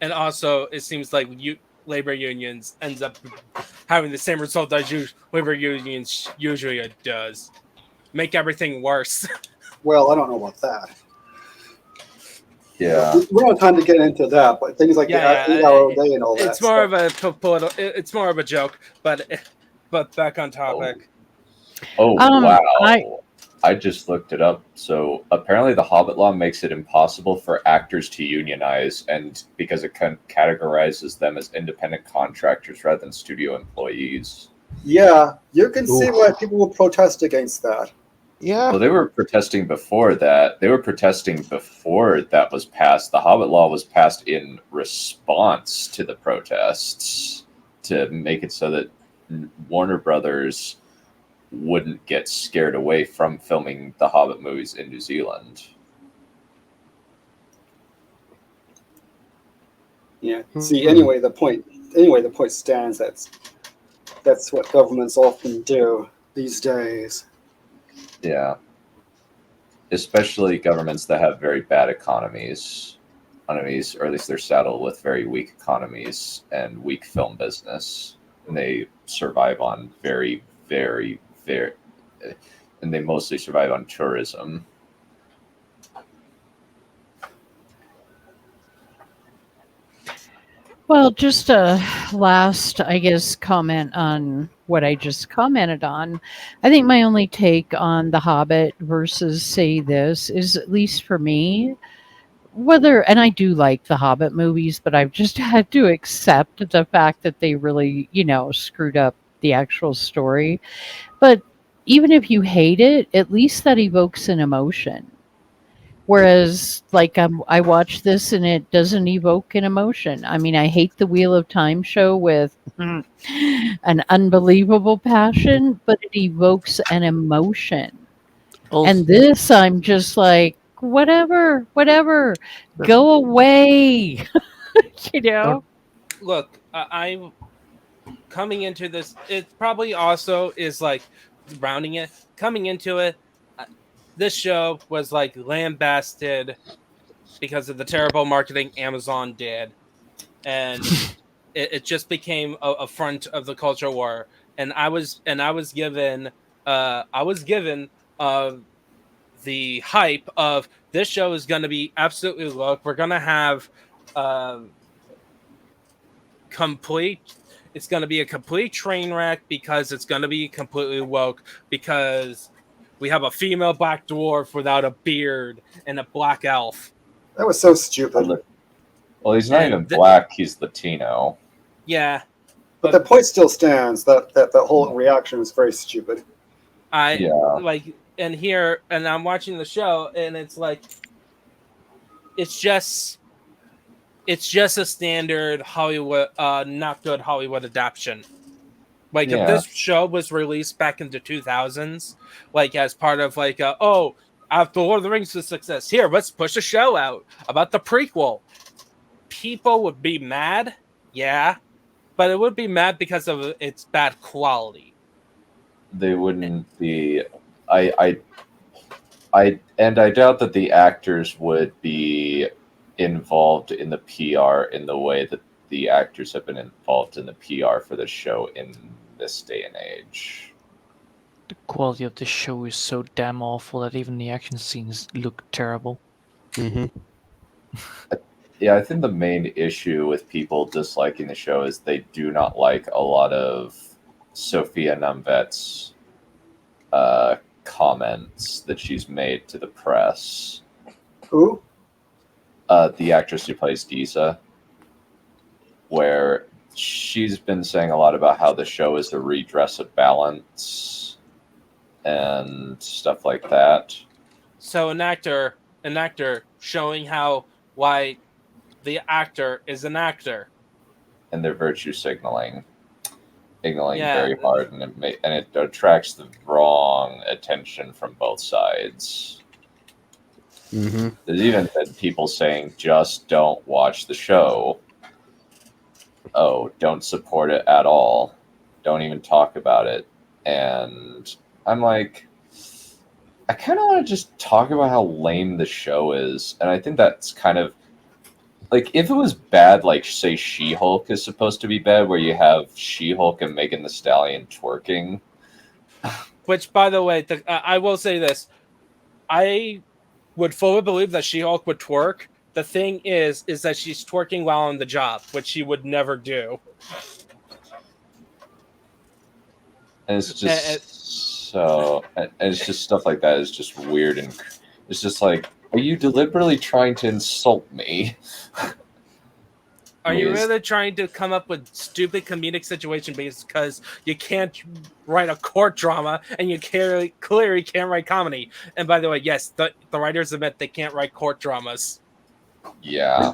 And also, it seems like labor unions ends up having the same result as labor unions usually does. Make everything worse. Well, I don't know about that. Yeah. We don't have time to get into that, but things like the 8-hour day and all that. It's more of a political. It's more of a joke, but back on topic. Oh wow! I- I just looked it up. So apparently, the Hobbit law makes it impossible for actors to unionize, and because it categorizes them as independent contractors rather than studio employees. Yeah, you can see why people will protest against that. Yeah. Well, they were protesting before that. They were protesting before that was passed. The Hobbit law was passed in response to the protests to make it so that Warner Brothers wouldn't get scared away from filming the Hobbit movies in New Zealand. Yeah. See, anyway, the point stands. That's what governments often do these days. Yeah. Especially governments that have very bad economies, or at least they're saddled with very weak economies and weak film business. And they survive on very, very, and they mostly survive on tourism. Well, just a last, I guess, comment on what I just commented on. I think my only take on The Hobbit versus, say, this is, at least for me, whether, and I do like the Hobbit movies, but I've just had to accept the fact that they really, screwed up the actual story. But even if you hate it, at least that evokes an emotion. Whereas, like, I watch this and it doesn't evoke an emotion. I mean, I hate the Wheel of Time show with an unbelievable passion, but it evokes an emotion. Also, And this, I'm just like, whatever, go away. you know? Look, I'm coming into this. It probably also is like rounding it. Coming into it, this show was like lambasted because of the terrible marketing Amazon did, and it just became a front of the culture war. And I was given the hype of this show is going to be absolutely look. We're going to have complete. It's going to be a complete train wreck because it's going to be completely woke because we have a female black dwarf without a beard and a black elf. That was so stupid. Well, he's not And even black. He's Latino. Yeah, But the point still stands that that whole reaction was very stupid. Yeah. like, and here, and I'm watching the show, and it's like, it's just a standard Hollywood, not good Hollywood adaptation. Like, if Yeah. this show was released back in the 2000s, like as part of like, after Lord of the Rings was a success, here, let's push a show out about the prequel. People would be mad, yeah, but it would be mad because of its bad quality. They wouldn't be. I doubt that the actors would be involved in the PR in the way that the actors have been involved in the PR for the show in this day and age. the quality of the show is so damn awful that even the action scenes look terrible. Mm-hmm. Yeah, I think the main issue with people disliking the show is they do not like a lot of Sophia Numvet's comments that she's made to the press. Who? The actress who plays Disa, where she's been saying a lot about how the show is a redress of balance and stuff like that. So an actor showing why the actor is an actor. And they're virtue signaling Yeah. very hard, and it attracts the wrong attention from both sides. Mm-hmm. There's even been people saying, just don't watch the show. Oh, don't support it at all. Don't even talk about it. And I'm like, I kind of want to just talk about how lame the show is. And I think that's kind of, like, if it was bad, like, say, She-Hulk is supposed to be bad, where you have She-Hulk and Megan Thee Stallion twerking. Which, by the way, I will say this. I would fully believe that She-Hulk would twerk. The thing is that she's twerking while on the job, which she would never do. And it's just and it's just stuff like that is just weird, and it's just like, are you deliberately trying to insult me? Are you Yes. really trying to come up with stupid comedic situation because you can't write a court drama and you clearly can't write comedy? And by the way, yes, the writers admit they can't write court dramas. Yeah.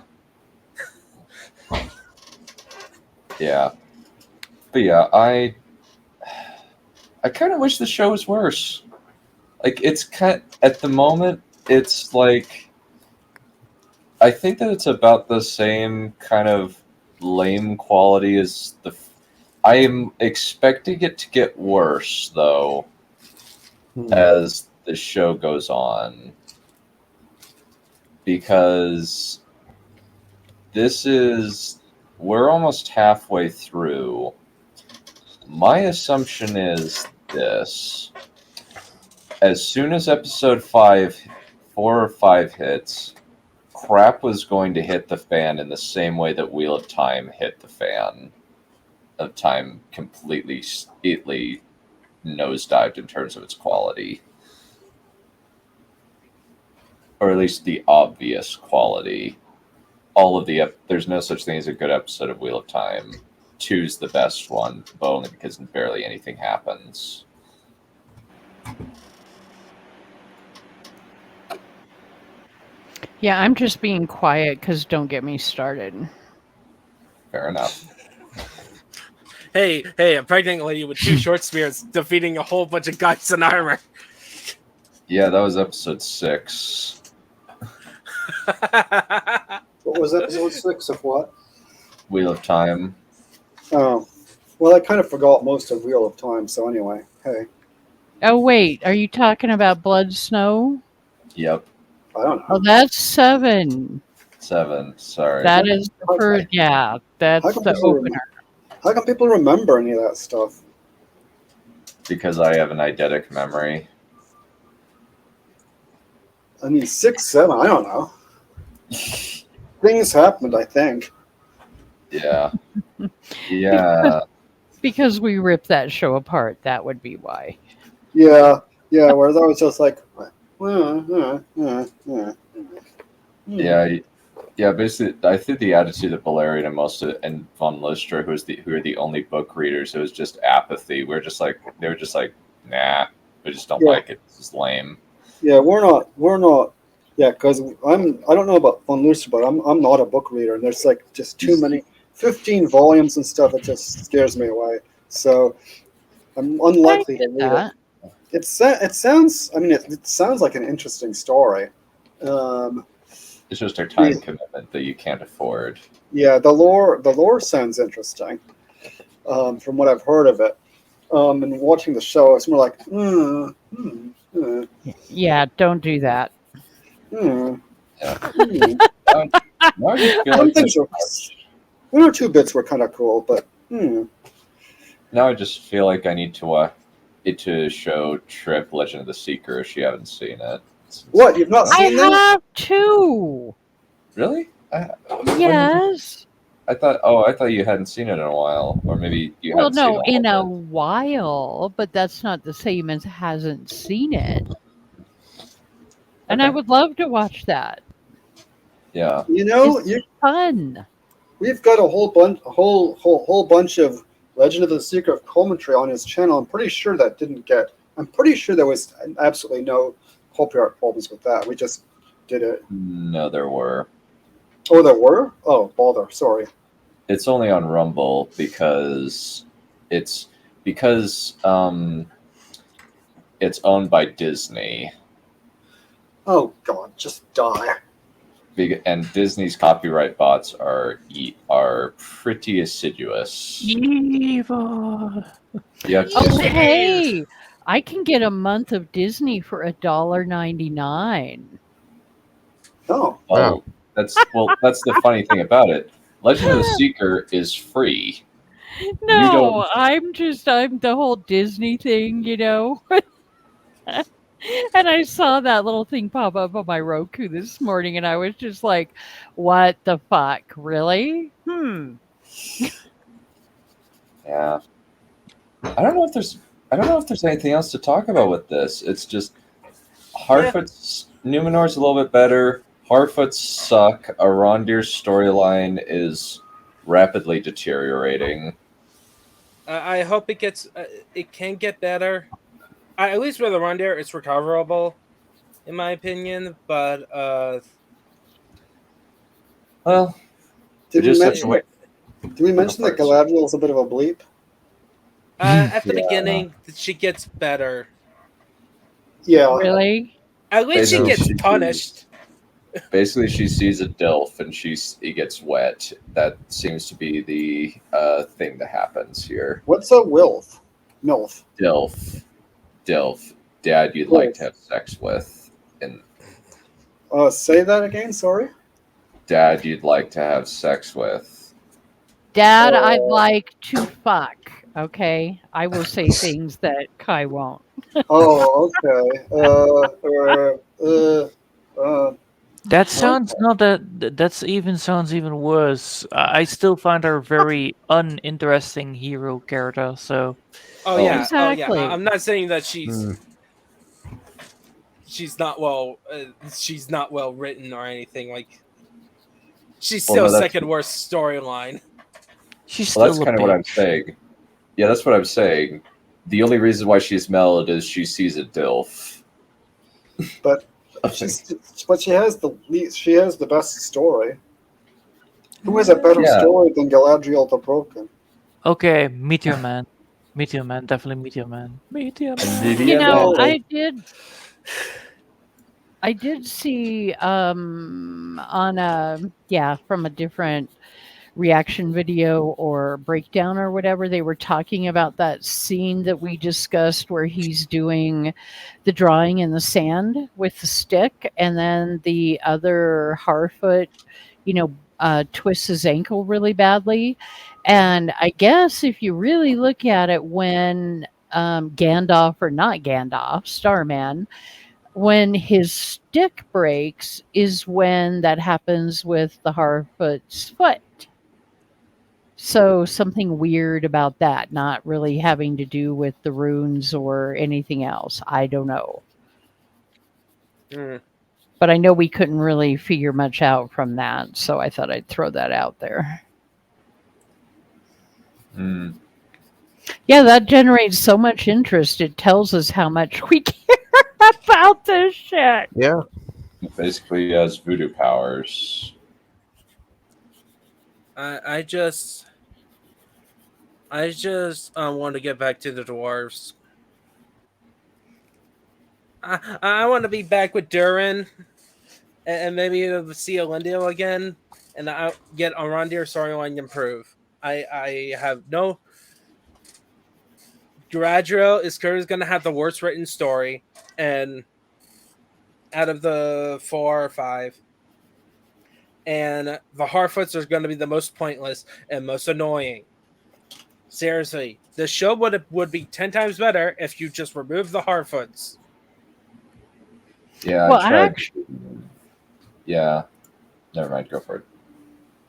Yeah. But yeah, I kind of wish the show was worse. Like, it's at the moment, it's like, I think that it's about the same kind of lame quality as I am expecting it to get worse, though, as the show goes on. Because we're almost halfway through. My assumption is this. As soon as episode 4 or 5 hits, crap was going to hit the fan in the same way that Wheel of Time hit the fan. Of Time completely nosedived in terms of its quality. Or at least the obvious quality. There's no such thing as a good episode of Wheel of Time. 2's the best one, but only because barely anything happens. Yeah, I'm just being quiet because don't get me started. Fair enough. Hey, a pregnant lady with 2 short spears defeating a whole bunch of guys in armor. Yeah, that was episode 6. What was episode 6 of what? Wheel of Time. Oh, well, I kind of forgot most of Wheel of Time. So anyway, hey, Oh wait, are you talking about Blood Snow? Yep. I don't know. Oh, that's 7. 7. Sorry. That is the Okay. first. Yeah, that's How come the people opener. How can people remember any of that stuff? Because I have an eidetic memory. I mean, 6, 7. I don't know. Things happened. I think. Yeah. Yeah. Because we ripped that show apart. That would be why. Yeah. Whereas I was just like, Yeah, basically, I think the attitude of Balerion and and Von Listra, who are the only book readers, it was just apathy. They were just like, nah, we just don't Yeah. like it. This is lame. Yeah, we're not. Yeah, because I don't know about Von Luster, but I'm not a book reader, and there's like just too many, 15 volumes and stuff. It just scares me away. So I'm unlikely I to get read that. it. It sounds. I mean, it sounds like an interesting story. It's just our time commitment that you can't afford. Yeah, the lore sounds interesting. From what I've heard of it, and watching the show, it's more like, Yeah, don't do that. Yeah. hmm. Now I just feel Some like things were, one or two bits were kind of cool, but now I just feel like I need to show Trip Legend of the Seeker if she haven't seen it. What, you've not I seen that? have 2. Really? Yes. I thought you hadn't seen it in a while, or maybe you Well, hadn't seen no, all in a of it. while, but that's not the same as hasn't seen it. And I Okay. would love to watch that. Yeah. You know, It's fun. we've got a whole bunch of Legend of the Secret of commentary on his channel. I'm pretty sure there was absolutely no copyright problems with that. We just did it. No, there were. Oh, there were? Oh, bother. Sorry. It's only on Rumble because it's owned by Disney. Oh God, just die. And Disney's copyright bots are pretty assiduous. Evil. You have to Oh, just, hey, I can get a month of Disney for $1.99. Oh, oh, that's the funny thing about it. Legend of the Seeker is free. No, I'm the whole Disney thing, you know. And I saw that little thing pop up on my Roku this morning, and I was just like, "What the fuck, really?" Yeah. I don't know if there's anything else to talk about with this. It's just Harfoot's Numenor's a little bit better. Harfoot's suck. Arondir's storyline is rapidly deteriorating. I hope it can get better. At least with Arondir, it's recoverable, in my opinion. But Well, did just we have to mention wait. did we mention that Galadriel's a bit of a bleep? at the Yeah. beginning, she gets better. Yeah. Really? At least she Basically, gets punished. Basically, she sees a DILF and he gets wet. That seems to be the thing that happens here. What's a wilf? MILF. DILF. Dad you'd like to have sex with. And Say that again. Sorry. Dad you'd like to have sex with. Dad, I'd like to fuck. Okay, I will say things that Kai won't. Oh, okay. That sounds not that. That's even sounds even worse. I still find her very uninteresting hero character. So Oh Oh, yeah, Exactly. I'm not saying that Hmm. she's not well written or anything. Like she's Well, still no, that's second worst storyline. she's well, that's still a kind of what I'm bitch. saying. Yeah, that's what I'm saying. The only reason why she's mellowed is she sees a dilf. But she has she has the best story. Who has a better Yeah. story than Galadriel the Broken? Okay, Meteor Man. Meteor Man, definitely Meteor Man. Meteor Man. You Lydia know, Manta. I did see on a from a different reaction video or breakdown or whatever, they were talking about that scene that we discussed where he's doing the drawing in the sand with the stick, and then the other Harfoot, twists his ankle really badly. And I guess if you really look at it, when Gandalf, or not Gandalf, Starman, when his stick breaks is when that happens with the Harfoot's foot. So something weird about that, not really having to do with the runes or anything else. I don't know. Hmm. But I know we couldn't really figure much out from that, so I thought I'd throw that out there. Hmm. Yeah, that generates so much interest. It tells us how much we care about this shit. Yeah. Basically, he has voodoo powers. I just want to get back to the dwarves. I want to be back with Durin, and maybe see Elendil again, and I get Arondir storyline improve. I have no. Galadriel is currently going to have the worst written story, and out of the 4 or 5, and the Harfoots are going to be the most pointless and most annoying. Seriously, the show would be 10 times better if you just remove the Harfoots. Yeah, Well, I tried. Yeah. Never mind. Go for it.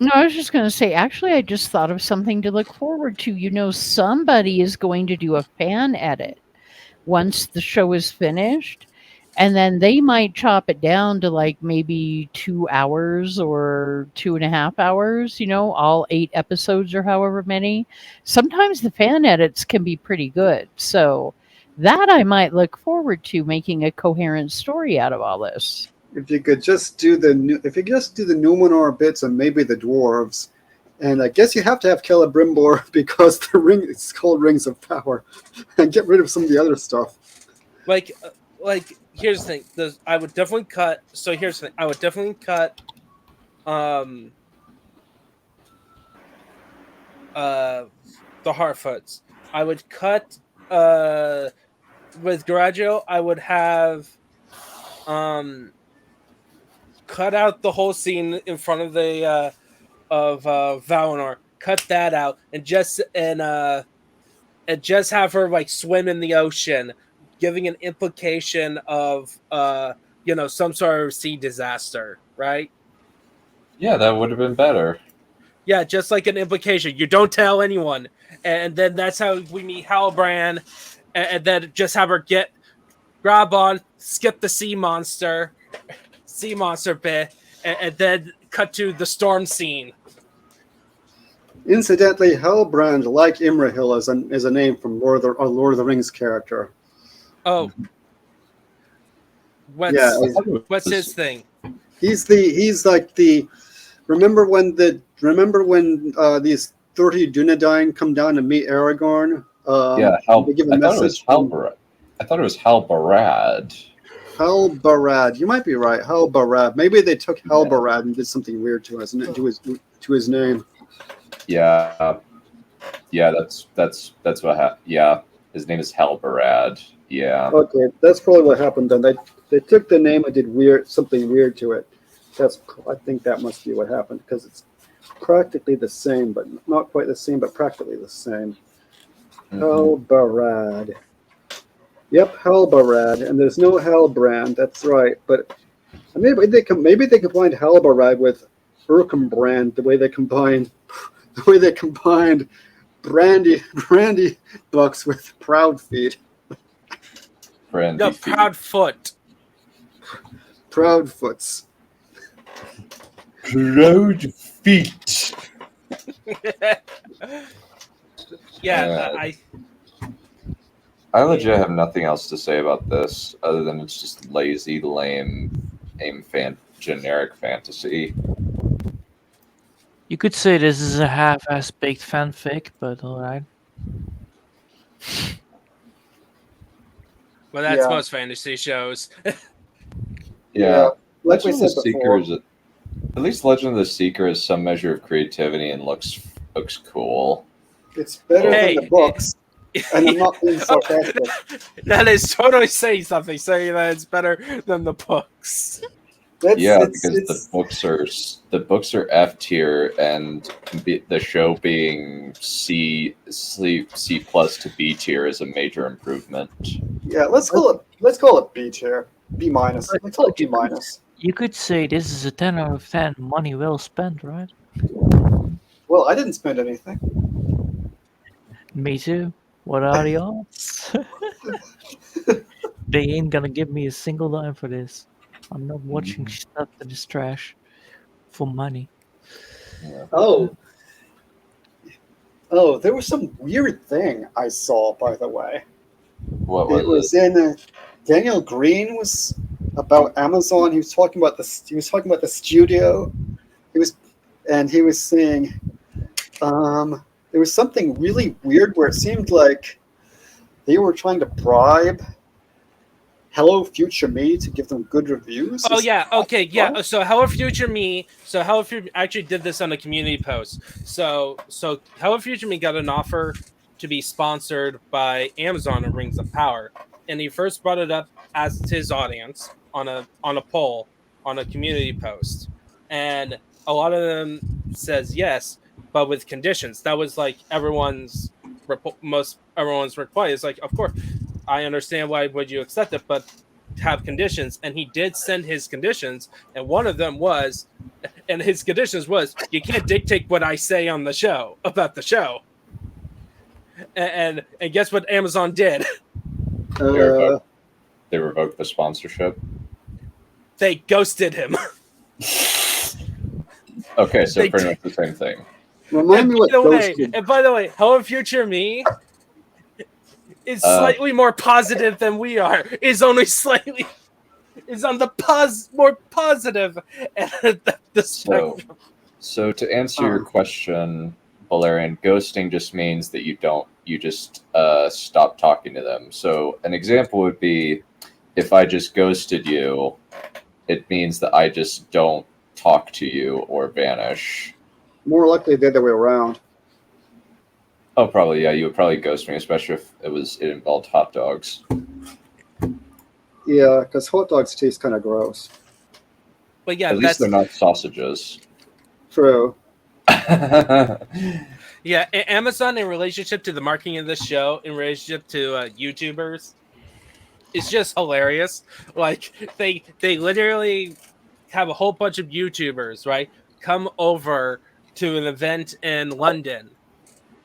No, I was just going to say, actually, I just thought of something to look forward to. Somebody is going to do a fan edit once the show is finished, and then they might chop it down to like maybe 2 hours or 2.5 hours, all 8 episodes or however many. Sometimes the fan edits can be pretty good. So that I might look forward to, making a coherent story out of all this. If you could just do the Numenor bits and maybe the dwarves, and I guess you have to have Celebrimbor because the ring is called Rings of Power, and get rid of some of the other stuff. Like here's the thing. I would definitely cut. So here's the thing. I would definitely cut. The Harfoots. I would cut. With Galadriel, I would have. Cut out the whole scene in front of the of Valinor. Cut that out and just have her like swim in the ocean, giving an implication of some sort of sea disaster, right? Yeah, that would have been better. Yeah, just like an implication. You don't tell anyone, and then that's how we meet Halbrand, and then just have her grab on, skip the sea monster bit, and then cut to the storm scene. Incidentally, Halbrand, like Imrahil, is a name from Lord of the Rings character. Oh, what's his thing? He's like the. Remember when these 30 Dunedain come down to meet Aragorn? They give a message. I thought it was Halbarad. Halbarad. You might be right. Halbarad. Maybe they took Halbarad and did something weird to his name. Yeah. Yeah, that's what happened. Yeah, his name is Halbarad. Yeah. Okay, that's probably what happened then. They took the name and did something weird to it. I think that must be what happened, because it's practically the same, but not quite the same, but practically the same. Mm-hmm. Halbarad. Yep, Halbarad, and there's no Halbrand. That's right, but Maybe they combined Halbarad with Urkenbrand the way they combined brandy bucks with Proudfeet. Brandy The feet. Proudfoot. Proudfoots. Proud feet. Yeah, I legit have nothing else to say about this other than it's just lazy, lame, generic fantasy. You could say this is a half-ass baked fanfic, but alright. well, that's Yeah. most fantasy shows. Yeah. Like we Legend of said the before. Seeker at least Legend of the Seeker is some measure of creativity and looks cool. It's better Hey, than the books. And I'm not being sarcastic. That is totally saying something, saying that it's better than the books. Because the books are F tier, and the show being C plus to B tier is a major improvement. Yeah, let's call it B tier. B minus. Let's call it B minus. You could say this is a 10 out of 10. Money well spent, right? Well, I didn't spend anything. Me too. What are the odds? They ain't gonna give me a single dime for this. I'm not watching stuff that is trash for money. Yeah. Oh, there was some weird thing I saw, by the way. What It was in Daniel Green was about Amazon. He was talking about the studio. He was saying there was something really weird where it seemed like they were trying to bribe Hello Future Me to give them good reviews. Oh yeah, okay, yeah. So Hello Future Me actually did this on a community post. So Hello Future Me got an offer to be sponsored by Amazon and Rings of Power, and he first brought it up as his audience on a poll on a community post, and a lot of them says yes, but with conditions. That was like everyone's reply is like, of course, I understand why would you accept it, but have conditions. And he did send his conditions, and one of them was, and his conditions was, you can't dictate what I say on the show about the show. And guess what Amazon did? They revoked the sponsorship. They ghosted him. Okay, so pretty much the same thing. Remind me what ghosted. And by the way, Hello Future Me is slightly more positive than we are. Is only slightly is on the more positive end of the spectrum. So to answer your question, Valerian, ghosting just means that you just stop talking to them. So an example would be if I just ghosted you, it means that I just don't talk to you or vanish. More likely the other way around. Oh, probably, yeah. You would probably ghost me, especially if it involved hot dogs. Yeah, because hot dogs taste kind of gross. But yeah, at least they're not sausages. True. Yeah, Amazon in relationship to the marketing of this show, in relationship to YouTubers, is just hilarious. Like they literally have a whole bunch of YouTubers, right, come over to an event in London,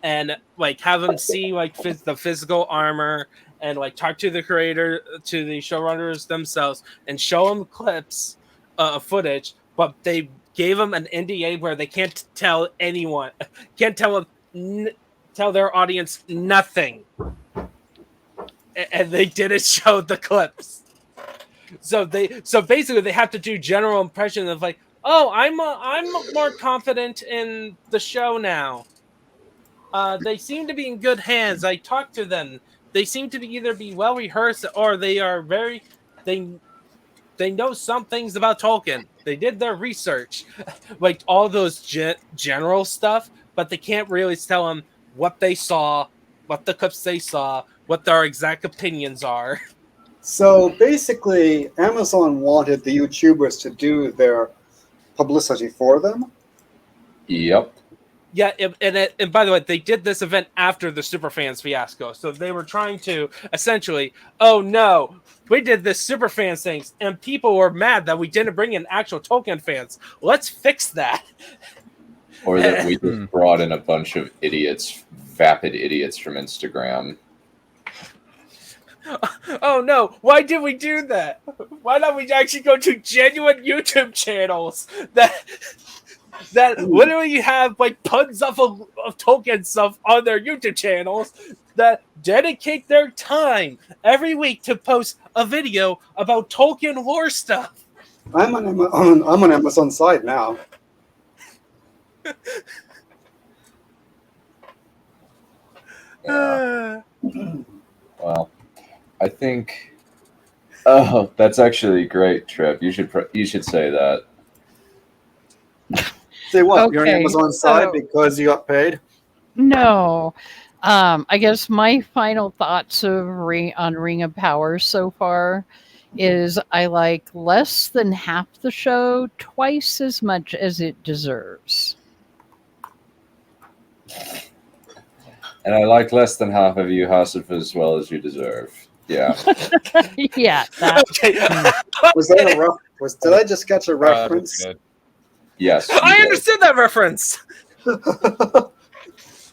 and like have them see like the physical armor, and like talk to the creator, to the showrunners themselves, and show them clips of footage, but they gave them an NDA where they can't tell anyone, can't tell their audience nothing, and they didn't show the clips. So basically they have to do general impression of like, oh, I'm more confident in the show now. They seem to be in good hands. I talked to them. They seem to either be well rehearsed or they are they know some things about Tolkien. They did their research, like all those general stuff, but they can't really tell them what they saw, what the clips they saw, what their exact opinions are. So basically, Amazon wanted the YouTubers to do their publicity for them. Yep. Yeah, and by the way, they did this event after the Superfans fiasco, so they were trying to essentially, oh no, we did this Superfans things, and people were mad that we didn't bring in actual Tolkien fans. Let's fix that. Or that we just brought in a bunch of idiots, vapid idiots from Instagram. Oh no, why did we do that? Why not we actually go to genuine YouTube channels that literally have like tons of Tolkien stuff on their YouTube channels that dedicate their time every week to post a video about Tolkien lore stuff. I'm on Amazon's side now. Yeah. Well, I think. Oh, that's actually great, Trev. You should say that. Say what? You're on Okay, Amazon's side so- because you got paid? No. I guess my final thoughts on Ring of Power so far is I like less than half the show twice as much as it deserves. And I like less than half of you, Hasif, as well as you deserve. Yeah. Yeah, that. Okay, Was that did I just catch a reference? Good. Yes. you I did. understood that reference.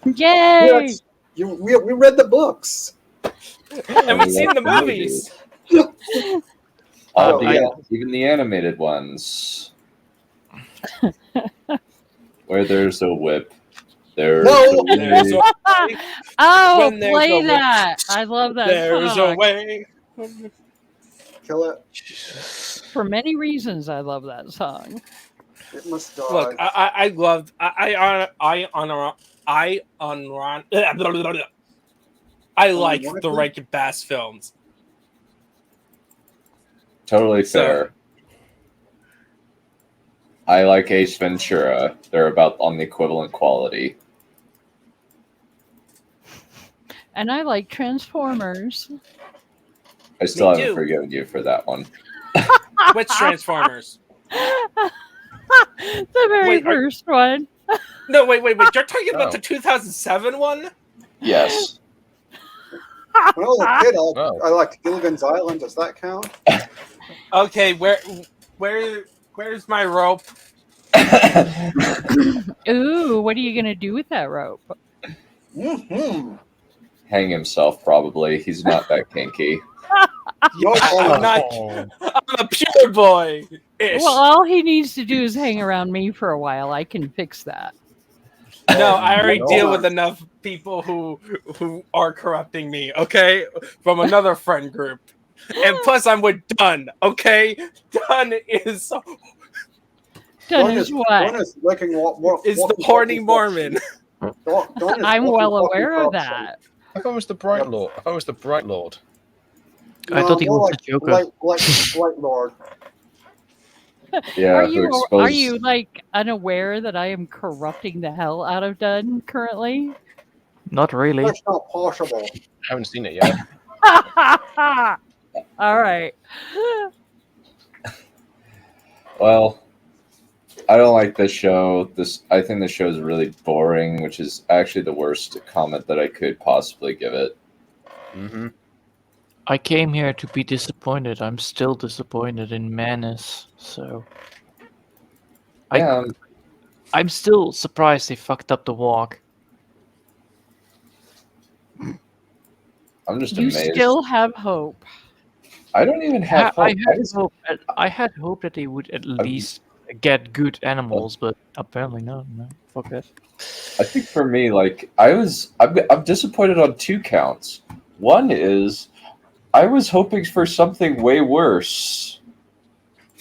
Yay! Yes. We read the books. And we've seen the movies. All Oh, the, yeah. even the animated ones. Where there's a whip, there's No! a way. There's a, Oh, When there's play a way- that! I love that there's a song. way. Kill it. For many reasons, I love that song. It must die. Look, I loved I like What? the Rankin Bass films. Totally So- fair. I like Ace Ventura. They're about on the equivalent quality. And I like Transformers. I still Me haven't too. forgiven you for that one. Which Transformers? The very Wait, first one. No, wait. You're talking about Oh. the 2007 one? Yes. When I was a kid, Oh. I liked Gilligan's Island. Does that count? Okay, where's my rope? Ooh, what are you gonna do with that rope? Mm-hmm. Hang himself, probably. He's not that kinky. I'm not. Oh. I'm a pure boy. Well, all he needs to do is hang around me for a while. I can fix that. No, I already No. deal with enough people who are corrupting me. Okay, from another friend group, and plus I'm with Dunn. Okay, Dunn is Done is what? Dawn is licking the horny Mormon. I'm well aware of that. I thought it was the Bright Lord. I thought it was the Bright Lord. I thought he was the Joker. Light Lord. Yeah, Are who you exposed- like unaware that I am corrupting the hell out of Dunn currently? Not really. That's not possible. I haven't seen it yet. All right. Well, I don't like this show. I think the show is really boring, which is actually the worst comment that I could possibly give it. Mm-hmm. I came here to be disappointed. I'm still disappointed in Manus. So Yeah, I'm still surprised they fucked up the walk. I'm just You amazed. still have hope. I don't even have I hope. had hope that they would at least get good animals, but apparently not. No, fuck that. I think for me, like I'm disappointed on two counts. One is I was hoping for something way worse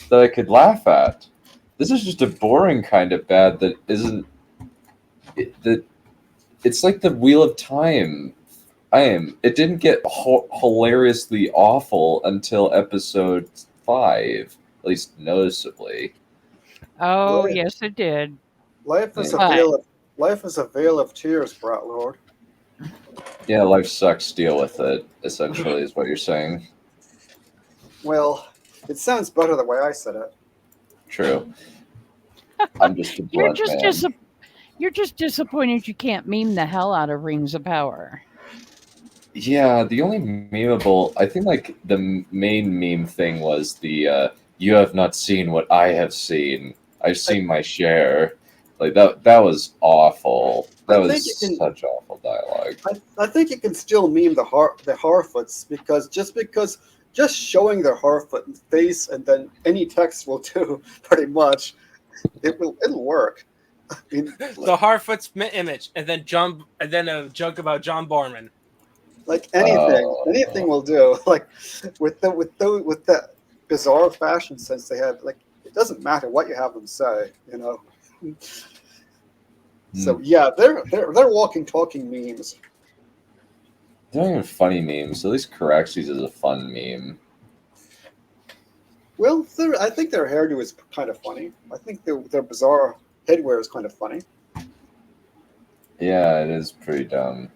that I could laugh at. This is just a boring kind of bad that isn't. It's like the Wheel of Time. It didn't get hilariously awful until episode 5, at least noticeably. Oh, Right. yes, it did. Life is Right. a veil of tears, Brat Lord. Yeah, life sucks. Deal with it. Essentially, is what you're saying. Well, it sounds better the way I said it. True. I'm just a You're blunt just man. You're just disappointed you can't meme the hell out of Rings of Power. Yeah, the only memeable, I think, like the main meme thing was the "You have not seen what I have seen. I've seen my share." Like that was awful. That I think was you can- such awful dialogue. I think you can still meme the Harfoots because just showing their Harfoot face and then any text will do pretty much. It'll work. I mean, The Harfoot's image, and then a joke about John Borman. like anything, Oh. anything will do. Like with that bizarre fashion sense they have, like it doesn't matter what you have them say, you know. So yeah, they're walking, talking memes. They're not even funny memes. At least Caraxes is a fun meme. Well, I think their hairdo is kind of funny. I think their bizarre headwear is kind of funny. Yeah, it is pretty dumb.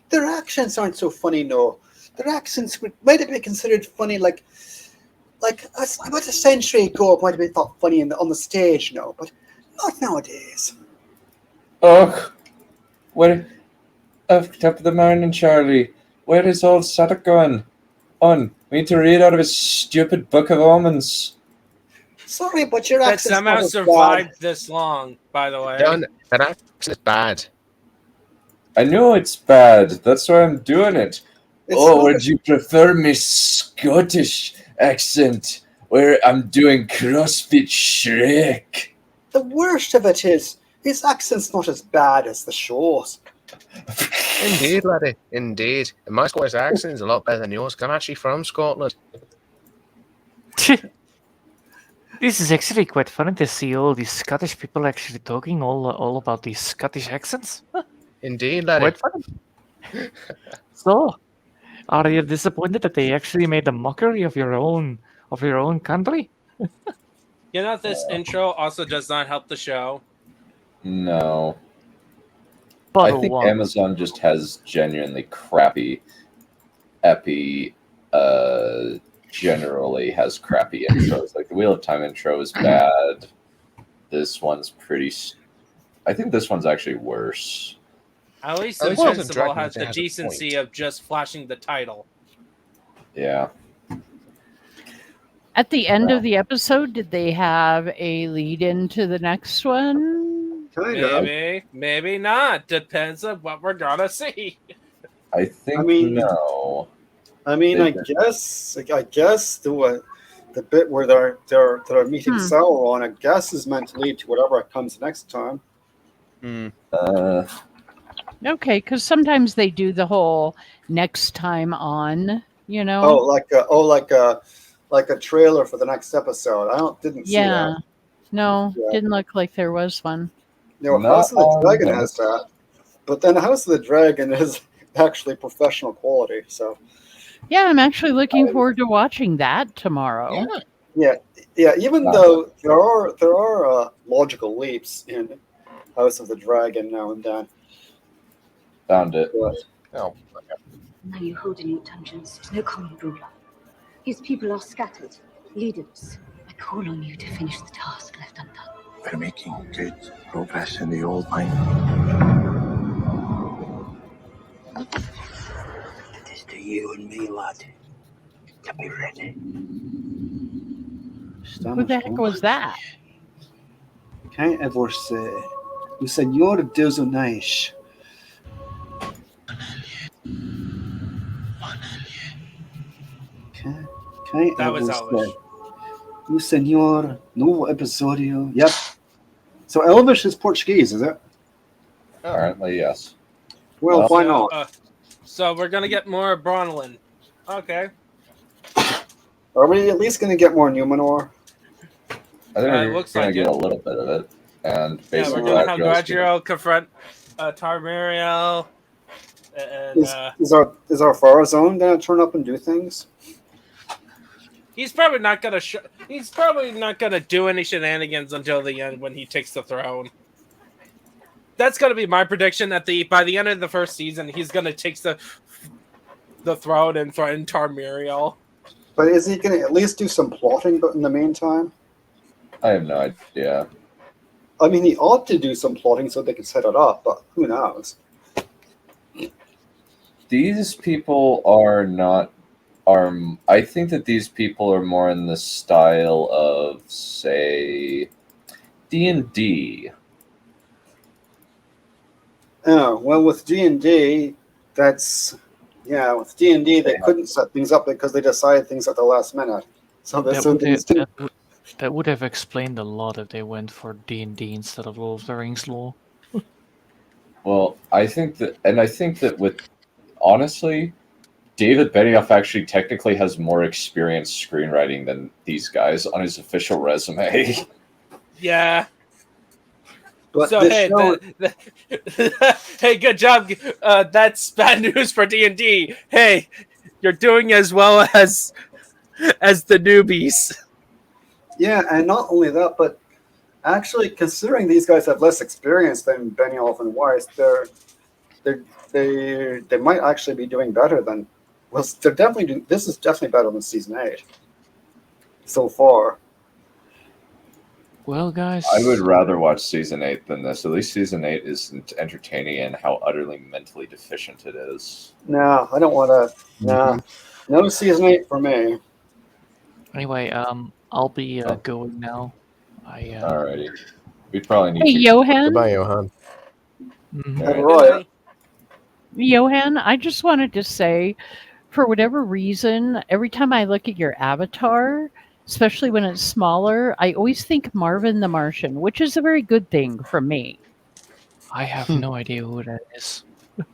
Their accents aren't so funny, no. Their accents might have been considered funny, like about a century ago. It might have been thought funny on the stage, no, but not nowadays. Ugh, where? Top of the morning, Charlie. Where is old Sadok going? On, we need to read out of his stupid book of omens. Sorry, but your That accent's somehow not as survived bad. this long, by the way. John, that accent is bad. I know it's bad. That's why I'm doing it. It's Oh, not would you prefer my Scottish accent, where I'm doing CrossFit Shrek? the worst of it is his accent's not as bad as the shows. Indeed, laddie. Indeed. And my Scottish accent is a lot better than yours. 'Cause I'm actually from Scotland. This is actually quite funny to see all these Scottish people actually talking all about these Scottish accents. Indeed, laddie. Quite funny. So, are you disappointed that they actually made a mockery of your own country? You know, this intro also does not help the show. No. Bottle I think one. Amazon just has genuinely crappy Epi generally has crappy intros. Like the Wheel of Time intro is bad. This one's I think this one's actually worse. At least At least House of Invincible Dragon has the has a decency point. of just flashing the title. Yeah. At the end of the episode, did they have a lead into the next one? Kind of. Maybe, maybe not. Depends on what we're gonna see. I think I mean- no. I mean, I guess the bit where they're meeting Sauron, I guess, is meant to lead to whatever comes next time. Hmm. Okay, because sometimes they do the whole next time on, you know? Like a trailer for the next episode. Didn't see yeah. that. No, Yeah. didn't look like there was one. No, Not House of the on Dragon the- has that, but then House of the Dragon is actually professional quality. So Yeah, I'm actually looking forward to watching that tomorrow. Yeah. yeah, even though there are logical leaps in House of the Dragon now and then. Found it. But Oh, Now you hold in your dungeons. No common ruler. His people are scattered, leaderless. I call on you to finish the task left undone. We're making good progress in the old mine. It is to you and me, lad, to be ready. Who the heck was that? Can't ever say. O Senhor Deus Unice. Can't That was ever Elvish. say. O Senhor, novo episódio. Yep. So Elvish is Portuguese, is it? Apparently, yes. Well, why So, not? So we're gonna get more Bronwyn. Okay. Are we at least going to get more Numenor? I think It we're looks gonna like get it. a little bit of it, and Yeah, basically we're gonna have Gladriel's Gladriel confront Tarmariel. And Is our Farazone going to turn up and do things? he's probably not gonna he's probably not gonna do any shenanigans until the end when he takes the throne. That's gonna be my prediction. By the end of the first season, he's gonna take the throne and threaten Tarmariel. But is he going to at least do some plotting? But in the meantime, I have no idea. I mean, he ought to do some plotting so they can set it up, but who knows? These people are not. I think that these people are more in the style of, say, D&D. Oh, well, with D&D, that's... Yeah, with D&D, they couldn't set things up because they decided things at the last minute. So that's That things too. that would have explained a lot if they went for D&D instead of Lord of the Rings lore. Well, I think that with, honestly, David Benioff actually technically has more experience screenwriting than these guys on his official resume. Yeah. But So this hey, show, hey, good job. That's bad news for D&D. Hey, you're doing as well as the newbies. yeah, and not only that, but actually, considering these guys have less experience than Benioff and Weiss, they might actually be doing better than. Well, they're definitely doing. This is definitely better than season 8 so far. Well, guys, I would rather watch season 8 than this. At least season 8 isn't entertaining in how utterly mentally deficient it is. No, I don't want to. No, no season 8 for me. Anyway, I'll be going now. Alrighty. We probably need Hey, to. Johan. Goodbye, Johan. Mhm. All right. Right. Johan, I just wanted to say, for whatever reason, every time I look at your avatar, especially when it's smaller, I always think Marvin the Martian, which is a very good thing for me. I have no idea who that is.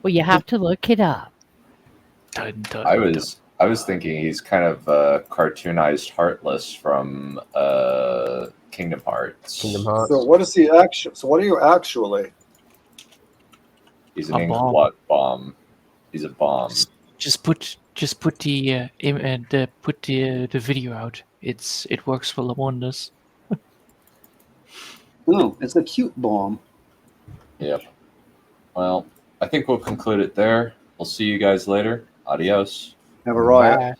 Well, you have to look it up. Dun, dun, I dun. was thinking he's kind of cartoonized Heartless from Kingdom Hearts. Kingdom Hearts. So what is he actually? So what are you actually? He's an A ink bomb. blot bomb. He's a bomb. Just put the the video out. It works for wonders. Oh, it's a cute bomb. Yep. Well, I think we'll conclude it there. We'll see you guys later. Adios. Have a riot. Bye.